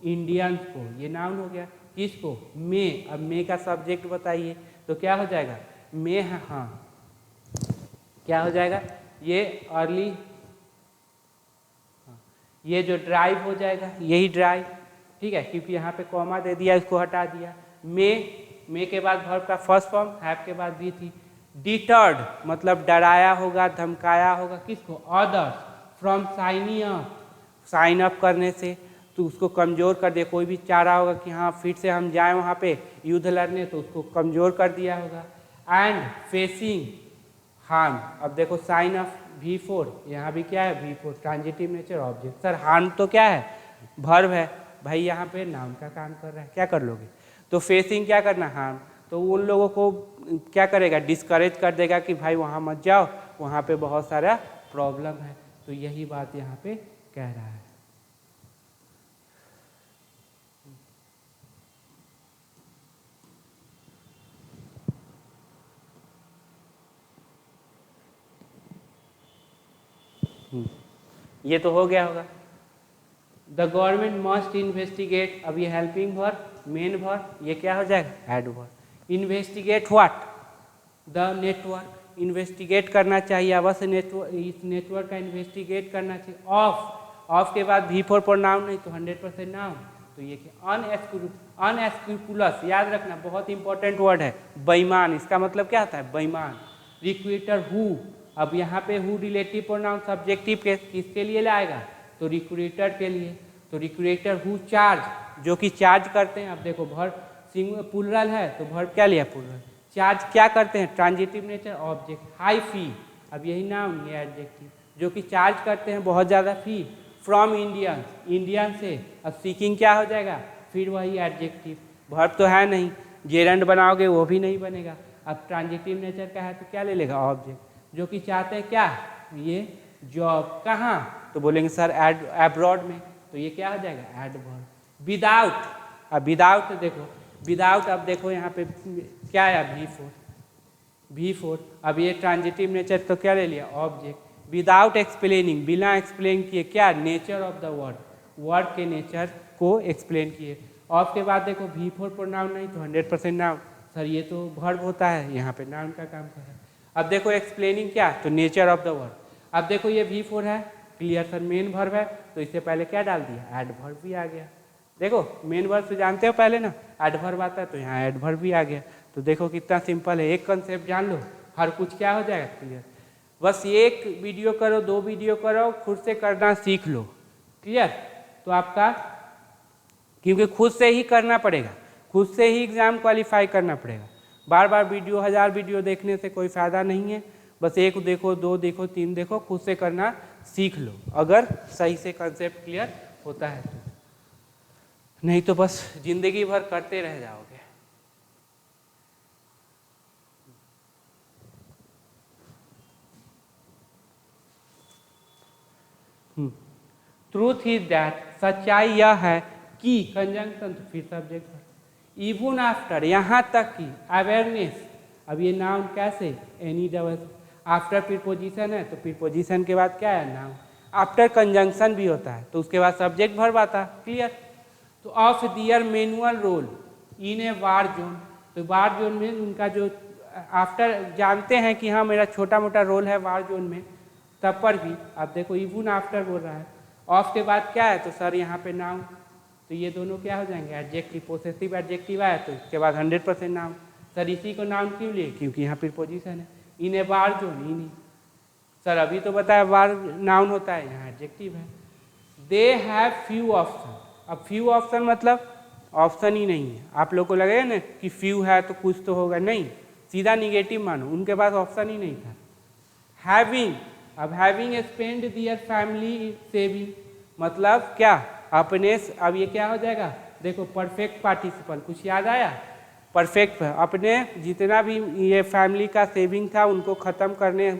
इंडियंस को, ये नाउन हो गया, किसको, मे, अब मे का सब्जेक्ट बताइए तो क्या हो जाएगा, मे है, हाँ क्या हो जाएगा, ये अर्ली, ये जो ड्राइव हो जाएगा, यही ड्राइव, ठीक है, क्योंकि यहाँ पे कॉमा दे दिया, इसको हटा दिया। मे के बाद वर्ब का फर्स्ट फॉर्म, हैव के बाद भी थी। डिटर्ड मतलब डराया होगा, धमकाया होगा, किसको, others, from signing up, sign up करने से, तो उसको कमज़ोर कर दे, कोई भी चाह रहा होगा कि हाँ फिर से हम जाएं वहाँ पे युद्ध लड़ने, तो उसको कमज़ोर कर दिया होगा। एंड फेसिंग हार्म, अब देखो साइन ऑफ V4, यहाँ भी क्या है V4, transitive nature object. Sir harm तो क्या है, वर्ब है, भाई यहाँ पे नाउन का काम कर रहा है, क्या कर लोगे, तो फेसिंग क्या करना, हार्म, तो उन लोगों को क्या करेगा, डिस्करेज कर देगा कि भाई वहाँ मत जाओ, वहाँ पे बहुत सारा प्रॉब्लम है। तो यही बात यहाँ पे कह रहा है। ये तो हो गया होगा। द गवर्नमेंट मस्ट इन्वेस्टिगेट, अब ये हेल्पिंग वर्ब, मेन वर्ब, ये क्या हो जाएगा adverb. Investigate what, the network, investigate करना चाहिए अवश्य, नेटवर्क, इस नेटवर्क का इन्वेस्टिगेट करना चाहिए। ऑफ के बाद V4 प्रोनाउन नहीं तो 100% नाउन, तो ये क्या, अनएस्क्रूपुलस, याद रखना बहुत इंपॉर्टेंट वर्ड है, बेईमान, इसका मतलब क्या होता है बेईमान। रिक्रूटर हु, अब यहाँ पे हु रिलेटिव प्रोनाउन सब्जेक्टिव के किसके लिए लाएगा, तो रिक्रूटर के लिए, तो रिक्रूटर हु चार्ज, जो कि चार्ज करते हैं। अब देखो वर्ब प्लुरल है तो वर्ब क्या लिया प्लुरल, चार्ज क्या करते हैं, ट्रांजिटिव नेचर ऑब्जेक्ट। हाई फी, अब यही नाउन, ये एडजेक्टिव, जो कि चार्ज करते हैं बहुत ज़्यादा फी। फ्रॉम इंडियन, इंडियन से, अब सीकिंग क्या हो जाएगा, फिर वही एडजेक्टिव, वर्ब तो है नहीं, जेरंड बनाओगे वो भी नहीं बनेगा। अब ट्रांजिटिव नेचर का है तो क्या ले लेगा ऑब्जेक्ट, जो कि चाहते हैं क्या, ये जॉब, कहाँ, तो बोलेंगे सर एब्रॉड में, तो ये क्या हो जाएगा एडवर्ब। विदाउट, अब विदाउट देखो, विदाउट, अब देखो यहाँ पे क्या है V4, अब ये ट्रांजिटिव नेचर तो क्या ले लिया ऑब्जेक्ट। विदाउट एक्सप्लेनिंग, बिना एक्सप्लेन किए, क्या, nature of the word, word के नेचर को एक्सप्लेन किए। ऑफ के बाद देखो V4 प्रोनाउन नहीं तो 100% नाउन, सर ये तो वर्ब होता है, यहाँ पे नाउन का काम कर रहा है। अब देखो एक्सप्लेनिंग क्या, तो नेचर ऑफ द वर्ड। अब देखो ये V4 है, क्लियर सर, मेन वर्ब है, तो इससे पहले क्या डाल दिया, एडवर्ब भी आ गया। देखो मेन वर्ब से जानते हो पहले ना, एडवर्ब आता है तो यहाँ एडवर्ब भी आ गया। तो देखो कितना सिंपल है, एक कंसेप्ट जान लो, हर कुछ क्या हो जाएगा क्लियर। बस एक वीडियो करो, 2 वीडियो करो, खुद से करना सीख लो, क्लियर, तो आपका, क्योंकि खुद से ही करना पड़ेगा, खुद से ही एग्ज़ाम क्वालिफाई करना पड़ेगा। बार बार वीडियो, 1000 वीडियो देखने से कोई फ़ायदा नहीं है, बस 1 देखो, 2 देखो, 3 देखो, खुद से करना सीख लो, अगर सही से कंसेप्ट क्लियर होता है तो। नहीं तो बस ज़िंदगी भर करते रह जाओगे। ट्रूथ इज दैट, सच्चाई यह है कि कंजंक्शन तो फिर सब्जेक्ट इवन आफ्टर, यहाँ तक कि अवेयरनेस, अब ये नाउन कैसे एनी डबल आफ्टर प्रीपोजिशन है तो प्रीपोजिशन के बाद क्या है नाउन, आफ्टर कंजंक्शन भी होता है तो उसके बाद सब्जेक्ट वर्ब आता है, क्लियर। तो of their manual role in a war zone, तो वार जोन में उनका जो आफ्टर जानते हैं कि हाँ मेरा छोटा मोटा रोल है वार जोन में, तब पर भी अब देखो इवन आफ्टर बोल रहा है, ऑफ के बाद क्या है तो सर यहाँ पे नाउन, तो ये दोनों क्या हो जाएंगे एडजेक्टिव, पोसेसिव एडजेक्टिव आया तो इसके बाद 100% नाउन। सर इसी को नाउन क्यों लिए, क्योंकि यहाँ प्रीपोजिशन है, इन a war zone in, sir अभी तो बताया वार नाउन होता है, यहाँ एडजेक्टिव है। दे हैव फ्यू ऑप्शन, अब फ्यू ऑप्शन मतलब ऑप्शन ही नहीं है, आप लोग को लगेगा ना कि फ्यू है तो कुछ तो होगा, नहीं, सीधा निगेटिव मानो, उनके पास ऑप्शन ही नहीं था। हैविंग, अब हैविंग स्पेंड दियर फैमिली सेविंग, मतलब क्या अपने, अब ये क्या हो जाएगा देखो परफेक्ट पार्टिसिपल, कुछ याद आया, परफेक्ट अपने जितना भी ये फैमिली का सेविंग था उनको ख़त्म करने,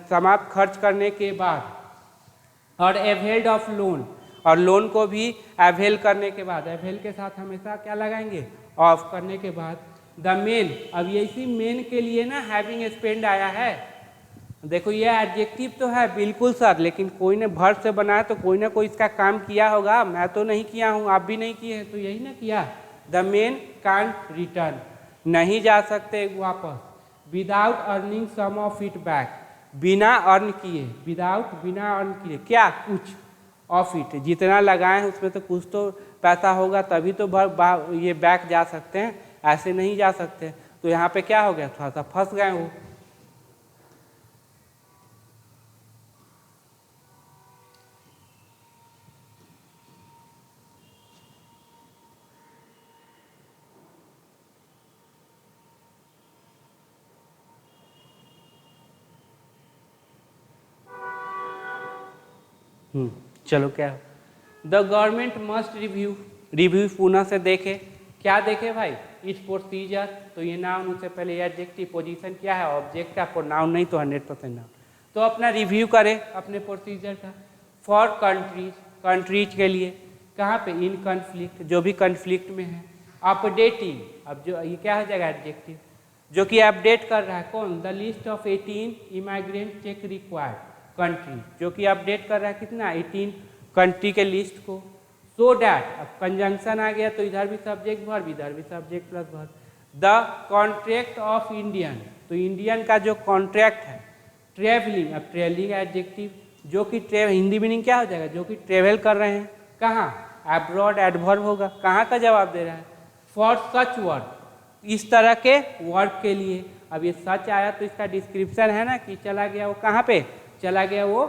समाप्त खर्च करने के बाद, और एवेल्ड ऑफ लोन, और लोन को भी एवेल करने के बाद, एवेल के साथ हमेशा क्या लगाएंगे ऑफ करने के बाद, द मेन, अब ये इसी मेन के लिए ना हैविंग स्पेंड आया है, देखो ये एडजेक्टिव तो है बिल्कुल सर, लेकिन कोई ने वर्ब से बनाया तो कोई ना कोई इसका काम किया होगा, मैं तो नहीं किया हूँ, आप भी नहीं किए हैं, तो यही ना किया, द मेन कांट रिटर्न, नहीं जा सकते वापस, without earning some of it back, बिना अर्न किए, विदाउट बिना अर्न किए क्या कुछ ऑफ इट, जितना लगाए हैं उसमें तो कुछ तो पैसा होगा तभी तो ये बैक जा सकते हैं, ऐसे नहीं जा सकते। तो यहाँ पे क्या हो गया, थोड़ा सा फंस गए वो। चलो क्या, the government must review, review पुनः से देखे, क्या देखे भाई इट्स प्रोसीजर, तो ये नाउन, उससे पहले एडजेक्टिव, पोजीशन क्या है ऑब्जेक्ट का, नाउन नहीं तो 100% नाउन, तो अपना रिव्यू करे अपने प्रोसीजर का। फॉर कंट्रीज, कंट्रीज के लिए, कहाँ पे इन कन्फ्लिक्ट, जो भी कन्फ्लिक्ट में है। अपडेटिंग, अब जो ये क्या हो जाएगा एडजेक्टिव, जो कि अपडेट कर रहा है कौन, the list of 18 immigrant check required country, जो कि अपडेट कर रहा है कितना 18 कंट्री के लिस्ट को। सो डैट, अब कंजंक्शन आ गया तो इधर भी सब्जेक्ट वर्ब, इधर भी subject plus verb. The contract of Indian, तो इंडियन का जो कॉन्ट्रैक्ट है, ट्रेवलिंग, अब ट्रेवलिंग एडजेक्टिव, जो कि हिंदी मीनिंग क्या हो जाएगा, जो कि ट्रेवल कर रहे हैं, कहाँ एब्रॉड, एडवर्ब होगा, कहाँ का जवाब दे रहा है, फॉर सच वर्ड, इस तरह के वर्ड के लिए। अब ये सच आया तो इसका डिस्क्रिप्शन है ना कि चला गया वो कहाँ पे, चला गया वो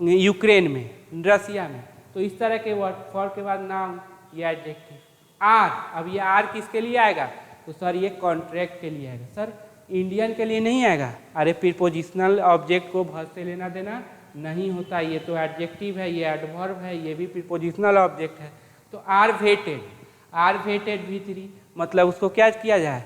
यूक्रेन में, रसिया में, तो इस तरह के वर्ड, फॉर के बाद नाउन, ये एडजेक्टिव। आर, अब ये आर किसके लिए आएगा, तो सर ये कॉन्ट्रैक्ट के लिए आएगा, सर इंडियन के लिए नहीं आएगा, अरे प्रीपोजिशनल ऑब्जेक्ट को वर्ब से लेना देना नहीं होता, ये तो एडजेक्टिव है, ये एडवर्ब है, ये भी प्रीपोजिशनल ऑब्जेक्ट है। तो are weighted, are weighted V3, मतलब उसको क्या किया जाए,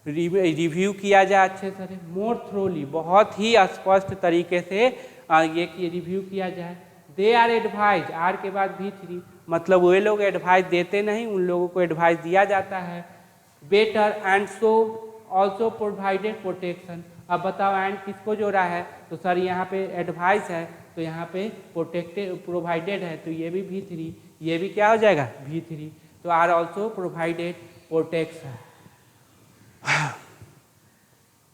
रिव्यू किया जाए अच्छे से, मोर थ्रोली, बहुत ही स्पष्ट तरीके से ये कि रिव्यू किया जाए। दे आर एडवाइज, आर के बाद V3, मतलब वे लोग एडवाइस देते नहीं, उन लोगों को एडवाइस दिया जाता है। Better and so also provided protection, अब बताओ एंड किसको जोड़ा है, तो सर यहाँ पे एडवाइस है तो यहाँ पे प्रोटेक्टेड प्रोवाइडेड है, तो ये भी V3, ये भी क्या हो जाएगा V3, तो are also provided protection,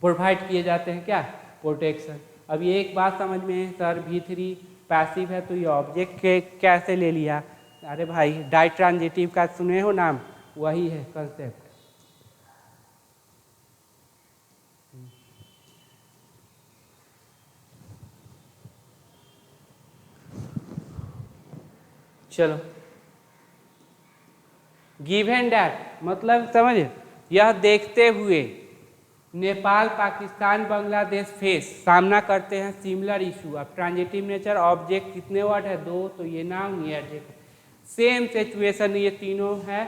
provide किए जाते हैं क्या प्रोटेक्शन। अब ये एक बात समझ में है सर V3 पैसिव है तो ये ऑब्जेक्ट के कैसे ले लिया, अरे भाई डाई ट्रांजिटिव का सुने हो नाम, वही है कंसेप्ट। चलो, गिवन दैट मतलब समझे, यह देखते हुए नेपाल, पाकिस्तान, बांग्लादेश फेस, सामना करते हैं सिमिलर इशू। अब ट्रांजिटिव नेचर ऑब्जेक्ट कितने वर्ड है, 2, तो ये नाउन ये एडजेक्टिव। सेम सिचुएशन, ये तीनों है,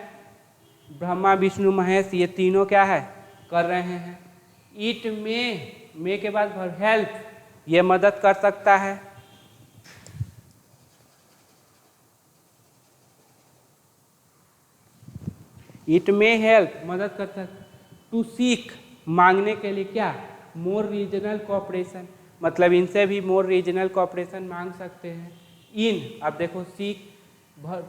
ब्रह्मा विष्णु महेश, ये तीनों क्या है कर रहे हैं। इट मे के बाद हेल्प, ये मदद कर सकता है। इट मे हेल्प मदद कर सकता, टू सीक मांगने के लिए क्या, मोर रीजनल कोऑपरेशन, मतलब इनसे भी मोर रीजनल कोऑपरेशन मांग सकते हैं। इन, अब देखो सीक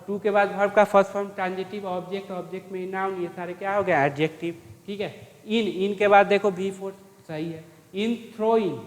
टू के बाद वर्ब का first form transitive, object, object में नाउन, ये सारे क्या हो गया एडजेक्टिव, ठीक है। इन के बाद देखो भी फोर सही है। इन थ्रोइंग,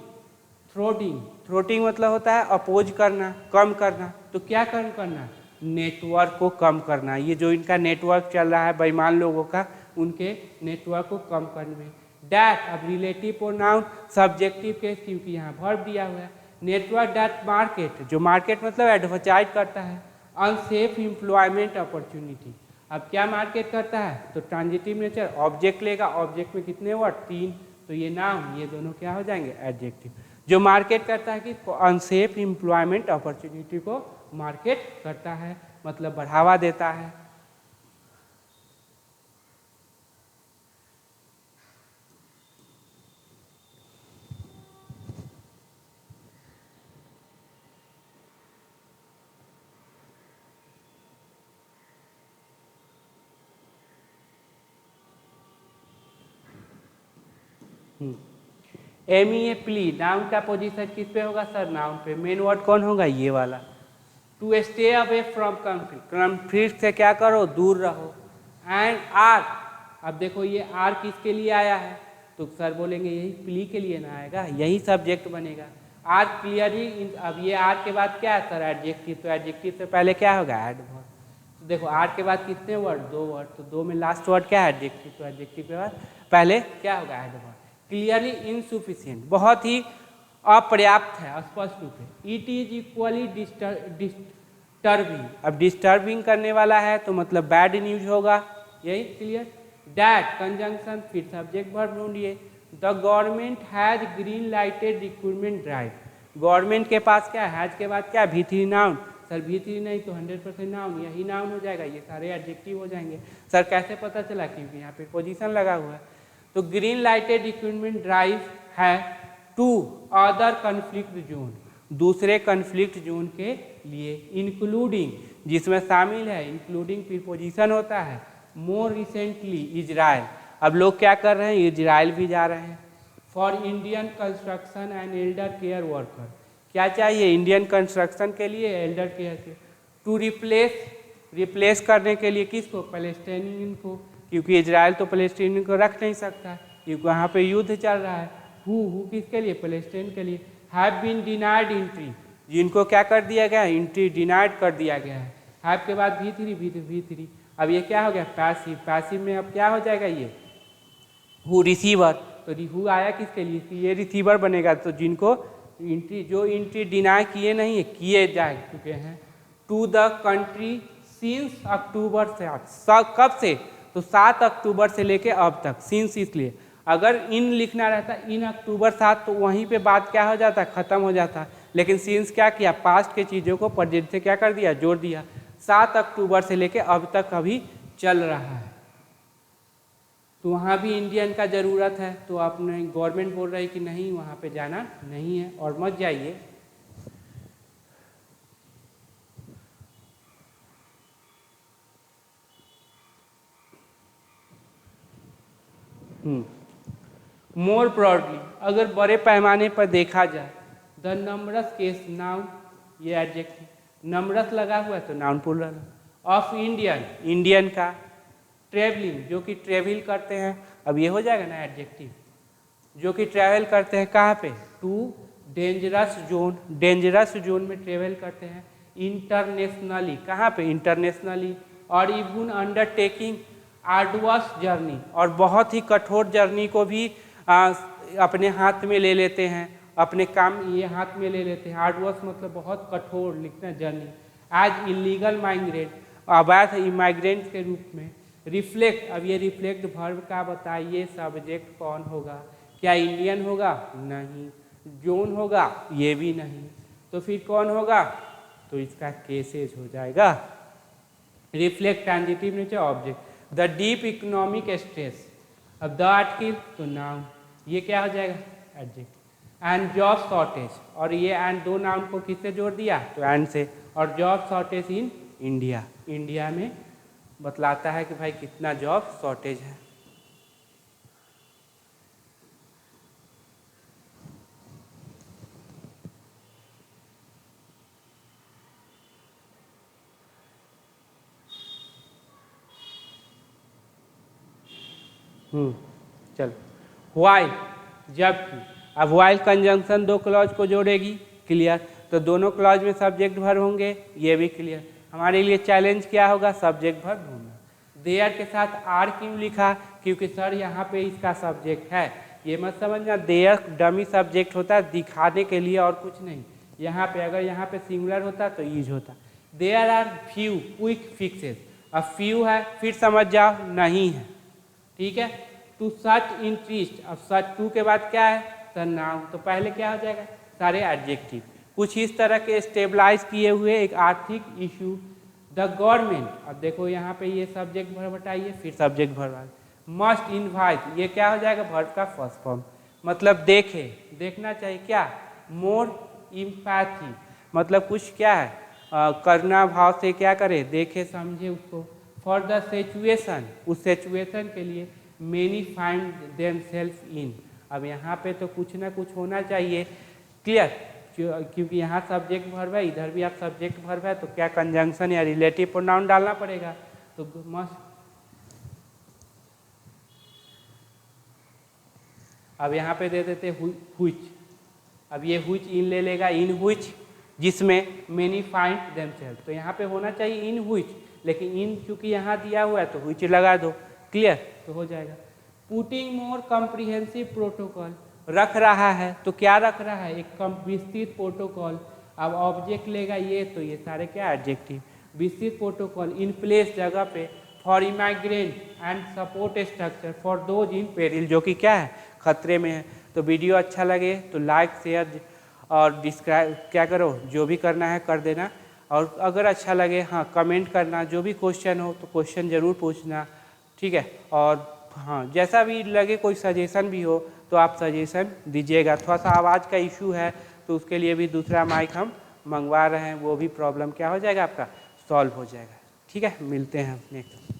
थ्रोटिंग, थ्रोटिंग मतलब होता है अपोज करना, कम करना, तो क्या कम करना, नेटवर्क को कम करना। ये जो इनका नेटवर्क चल रहा है बेईमान लोगों का, उनके नेटवर्क को कम करने में। डैट, अब रिलेटिव प्रोनाउन सब्जेक्टिव केस क्योंकि यहाँ वर्ब दिया हुआ है। नेटवर्क डैट मार्केट, जो मार्केट मतलब एडवर्टाइज करता है अनसेफ एम्प्लॉयमेंट अपॉर्चुनिटी। अब क्या मार्केट करता है, तो ट्रांजिटिव नेचर, ऑब्जेक्ट लेगा, ऑब्जेक्ट में कितने वर्ड, 3, तो ये नाउन, ये दोनों क्या हो जाएंगे एडजेक्टिव। जो मार्केट करता है कि अनसेफ एम्प्लॉयमेंट अपॉर्चुनिटी को मार्केट करता है, मतलब बढ़ावा देता है। ए प्ली, नाउन का पोजीशन किस पे होगा सर, नाउन पे। मेन वर्ड कौन होगा, ये वाला। To stay away from conflict, conflict से क्या करो, दूर रहो। एंड आर, अब देखो ये आर किसके लिए आया है, तो सर बोलेंगे यही प्ली के लिए ना आएगा, यही सब्जेक्ट बनेगा। आर क्लियरली, अब ये आर के बाद क्या है सर, एडजेक्टिव, तो एडजेक्टिव से पहले क्या होगा एडवर्ब। तो देखो आर के बाद कितने वर्ड, 2 वर्ड, तो 2 में लास्ट वर्ड क्या है एडजेक्टिव, तो एडजेक्टिव के बाद पहले क्या होगा एडवर्ब। क्लियरली इनसुफिशियंट, बहुत ही अपर्याप्त है, स्पष्ट रूप से। इट इज इक्वली डिस्टर्बिंग, अब डिस्टर्बिंग करने वाला है तो मतलब बैड न्यूज होगा, यही क्लियर। डैट कंजंक्शन, फिर सब्जेक्ट वर्ब ढूंढिए। The government has green lighted recruitment drive, government के पास क्या है, हैज के बाद क्या, भी3 नाउन, सर भी3 नहीं तो 100% नाउन, यही नाउन हो जाएगा, ये सारे एडजेक्टिव हो जाएंगे। सर कैसे पता चला, क्योंकि यहाँ पे पोजीशन लगा हुआ है। तो ग्रीन लाइटेड रिक्रूटमेंट ड्राइव है टू अदर कन्फ्लिक्ट जोन, दूसरे कन्फ्लिक्ट जोन के लिए। इंक्लूडिंग, जिसमें शामिल है, इंक्लूडिंग फिर पोजीशन होता है। मोर रिसेंटली इजराइल, अब लोग क्या कर रहे हैं, इजराइल भी जा रहे हैं। For Indian construction and Elder care worker, क्या चाहिए इंडियन कंस्ट्रक्शन के लिए, एल्डर केयर के। टू रिप्लेस करने के लिए किसको, पैलेस्टाइनियन को, क्योंकि इजराइल तो पैलेस्टाइनियन को रख नहीं सकता क्योंकि वहाँ पे युद्ध चल रहा है। हु किसके लिए, पैलेस्टाइन के लिए। हैव बीन डिनाइड एंट्री, जिनको क्या कर दिया गया, एंट्री डिनाइड कर दिया गया है। हैव के बाद भी3, अब ये क्या हो गया पैसिव, पैसिव में अब क्या हो जाएगा ये हु, रिसीवर, तो हु आया किसके लिए, ये रिसीवर बनेगा, तो जिनको एंट्री, जो एंट्री डिनाई किए नहीं है, किए जा चुके हैं। To the country since October से, कब से, तो 7 अक्टूबर से लेके अब तक, सिंस इसलिए, अगर इन लिखना रहता इन अक्टूबर 7 तो वहीं पे बात क्या हो जाता, खत्म हो जाता, लेकिन सिंस क्या किया, पास्ट के चीज़ों को प्रेजेंट से क्या कर दिया, जोड़ दिया। 7 अक्टूबर से लेके अब तक अभी चल रहा है, तो वहाँ भी इंडियन का ज़रूरत है, तो आपने गवर्नमेंट बोल रही कि नहीं वहाँ पे जाना नहीं है और मत जाइए। मोर ब्रॉडली, अगर बड़े पैमाने पर देखा जाए, द नंबरस केस नाउन, ये एडजेक्टिव, नंबरस लगा हुआ है तो noun plural. Of Indian, Indian का। ट्रेवलिंग, जो कि ट्रेवल करते हैं, अब ये हो जाएगा ना एडजेक्टिव, जो कि ट्रैवल करते हैं कहाँ पे, to dangerous zone, dangerous zone में ट्रेवल करते हैं। इंटरनेशनली, कहाँ पे, इंटरनेशनली। और इवन अंडरटेकिंग आर्डुअस जर्नी, और बहुत ही कठोर जर्नी को भी अपने हाथ में ले लेते हैं, अपने काम ये हाथ में ले लेते हैं। आर्डुअस मतलब बहुत कठोर लिखना जर्नी। एज इलीगल माइग्रेंट, अवैध इमाइग्रेंट के रूप में। रिफ्लेक्ट, अब ये रिफ्लेक्ट वर्ब का बताइए सब्जेक्ट कौन होगा, क्या इंडियन होगा, नहीं। जोन होगा, ये भी नहीं, तो फिर कौन होगा, तो इसका केसेज हो जाएगा। Reflect transitive nature object. The deep economic stress, अब द आर्टिकल तो नाउन, ये क्या हो जाएगा एडजेक्टिव। एंड जॉब शॉर्टेज, और ये एंड दो नाउन को किससे जोड़ दिया, तो एंड से। और job shortage in India, India में बतलाता है कि भाई कितना जॉब शॉर्टेज है। चलो वाइल, जबकि अब वाइल कंजंक्शन दो क्लॉज को जोड़ेगी, क्लियर, तो दोनों क्लॉज में सब्जेक्ट वर्ब होंगे, ये भी क्लियर। हमारे लिए चैलेंज क्या होगा, सब्जेक्ट वर्ब ढूंढना। देयर के साथ आर क्यों लिखा, क्योंकि सर यहाँ पे इसका सब्जेक्ट है, ये मत समझना देयर डमी सब्जेक्ट होता है दिखाने के लिए और कुछ नहीं। यहाँ पे अगर यहाँ पे सिंगुलर होता तो यूज होता। There are few quick fixes, अब फ्यू है फिर समझ जाओ नहीं है, ठीक है। टू सच इंटरेस्ट, अब सच टू के बाद क्या है, सर्वनाम, तो पहले क्या हो जाएगा, सारे एडजेक्टिव। कुछ इस तरह के स्टेबलाइज किए हुए एक आर्थिक इशू। द गवर्नमेंट, अब देखो यहाँ पे ये सब्जेक्ट वर्ब हटाइए फिर सब्जेक्ट वर्ब, मस्ट इनवाइट, ये क्या हो जाएगा, वर्ब का फर्स्ट फॉर्म, मतलब देखे, देखना चाहिए, क्या, मोर इम्पैथी, मतलब कुछ क्या है, करना भाव से क्या करे, देखे समझे उसको। फॉर द सिचुएशन, उस सिचुएशन के लिए। Many find them self in, अब यहाँ पे तो कुछ ना कुछ होना चाहिए, क्लियर, क्योंकि यहाँ सब्जेक्ट वर्ब है, इधर भी आप सब्जेक्ट वर्ब है, तो क्या कंजंक्शन या रिलेटिव प्रोनाउन डालना पड़ेगा, तो मस्ट। अब यहाँ पे दे देते हुइच, अब ये हुइच इन ले लेगा, इन हुइच, जिसमें मेनी फाइंड देमसेल्फ, तो यहाँ पे होना चाहिए इन हुइच, लेकिन इन चूंकि यहाँ दिया हुआ है तो हुइच लगा दो, क्लियर, तो हो जाएगा। पुटिंग मोर कॉम्प्रिहेंसिव प्रोटोकॉल, रख रहा है तो क्या रख रहा है, एक विस्तृत प्रोटोकॉल, अब ऑब्जेक्ट लेगा ये, तो ये सारे क्या एडजेक्टिव, विस्तृत प्रोटोकॉल, इन प्लेस जगह पे, for immigrant and support structure for those in peril, जो कि क्या है, खतरे में है। तो वीडियो अच्छा लगे तो लाइक शेयर और डिस्क्राइब क्या करो, जो भी करना है कर देना, और अगर अच्छा लगे हाँ कमेंट करना, जो भी क्वेश्चन हो तो क्वेश्चन ज़रूर पूछना, ठीक है। और हाँ जैसा भी लगे, कोई सजेशन भी हो तो आप सजेशन दीजिएगा। थोड़ा सा आवाज़ का इशू है तो उसके लिए भी दूसरा माइक हम मंगवा रहे हैं, वो भी प्रॉब्लम क्या हो जाएगा आपका, सॉल्व हो जाएगा, ठीक है। मिलते हैं नेक्स्ट।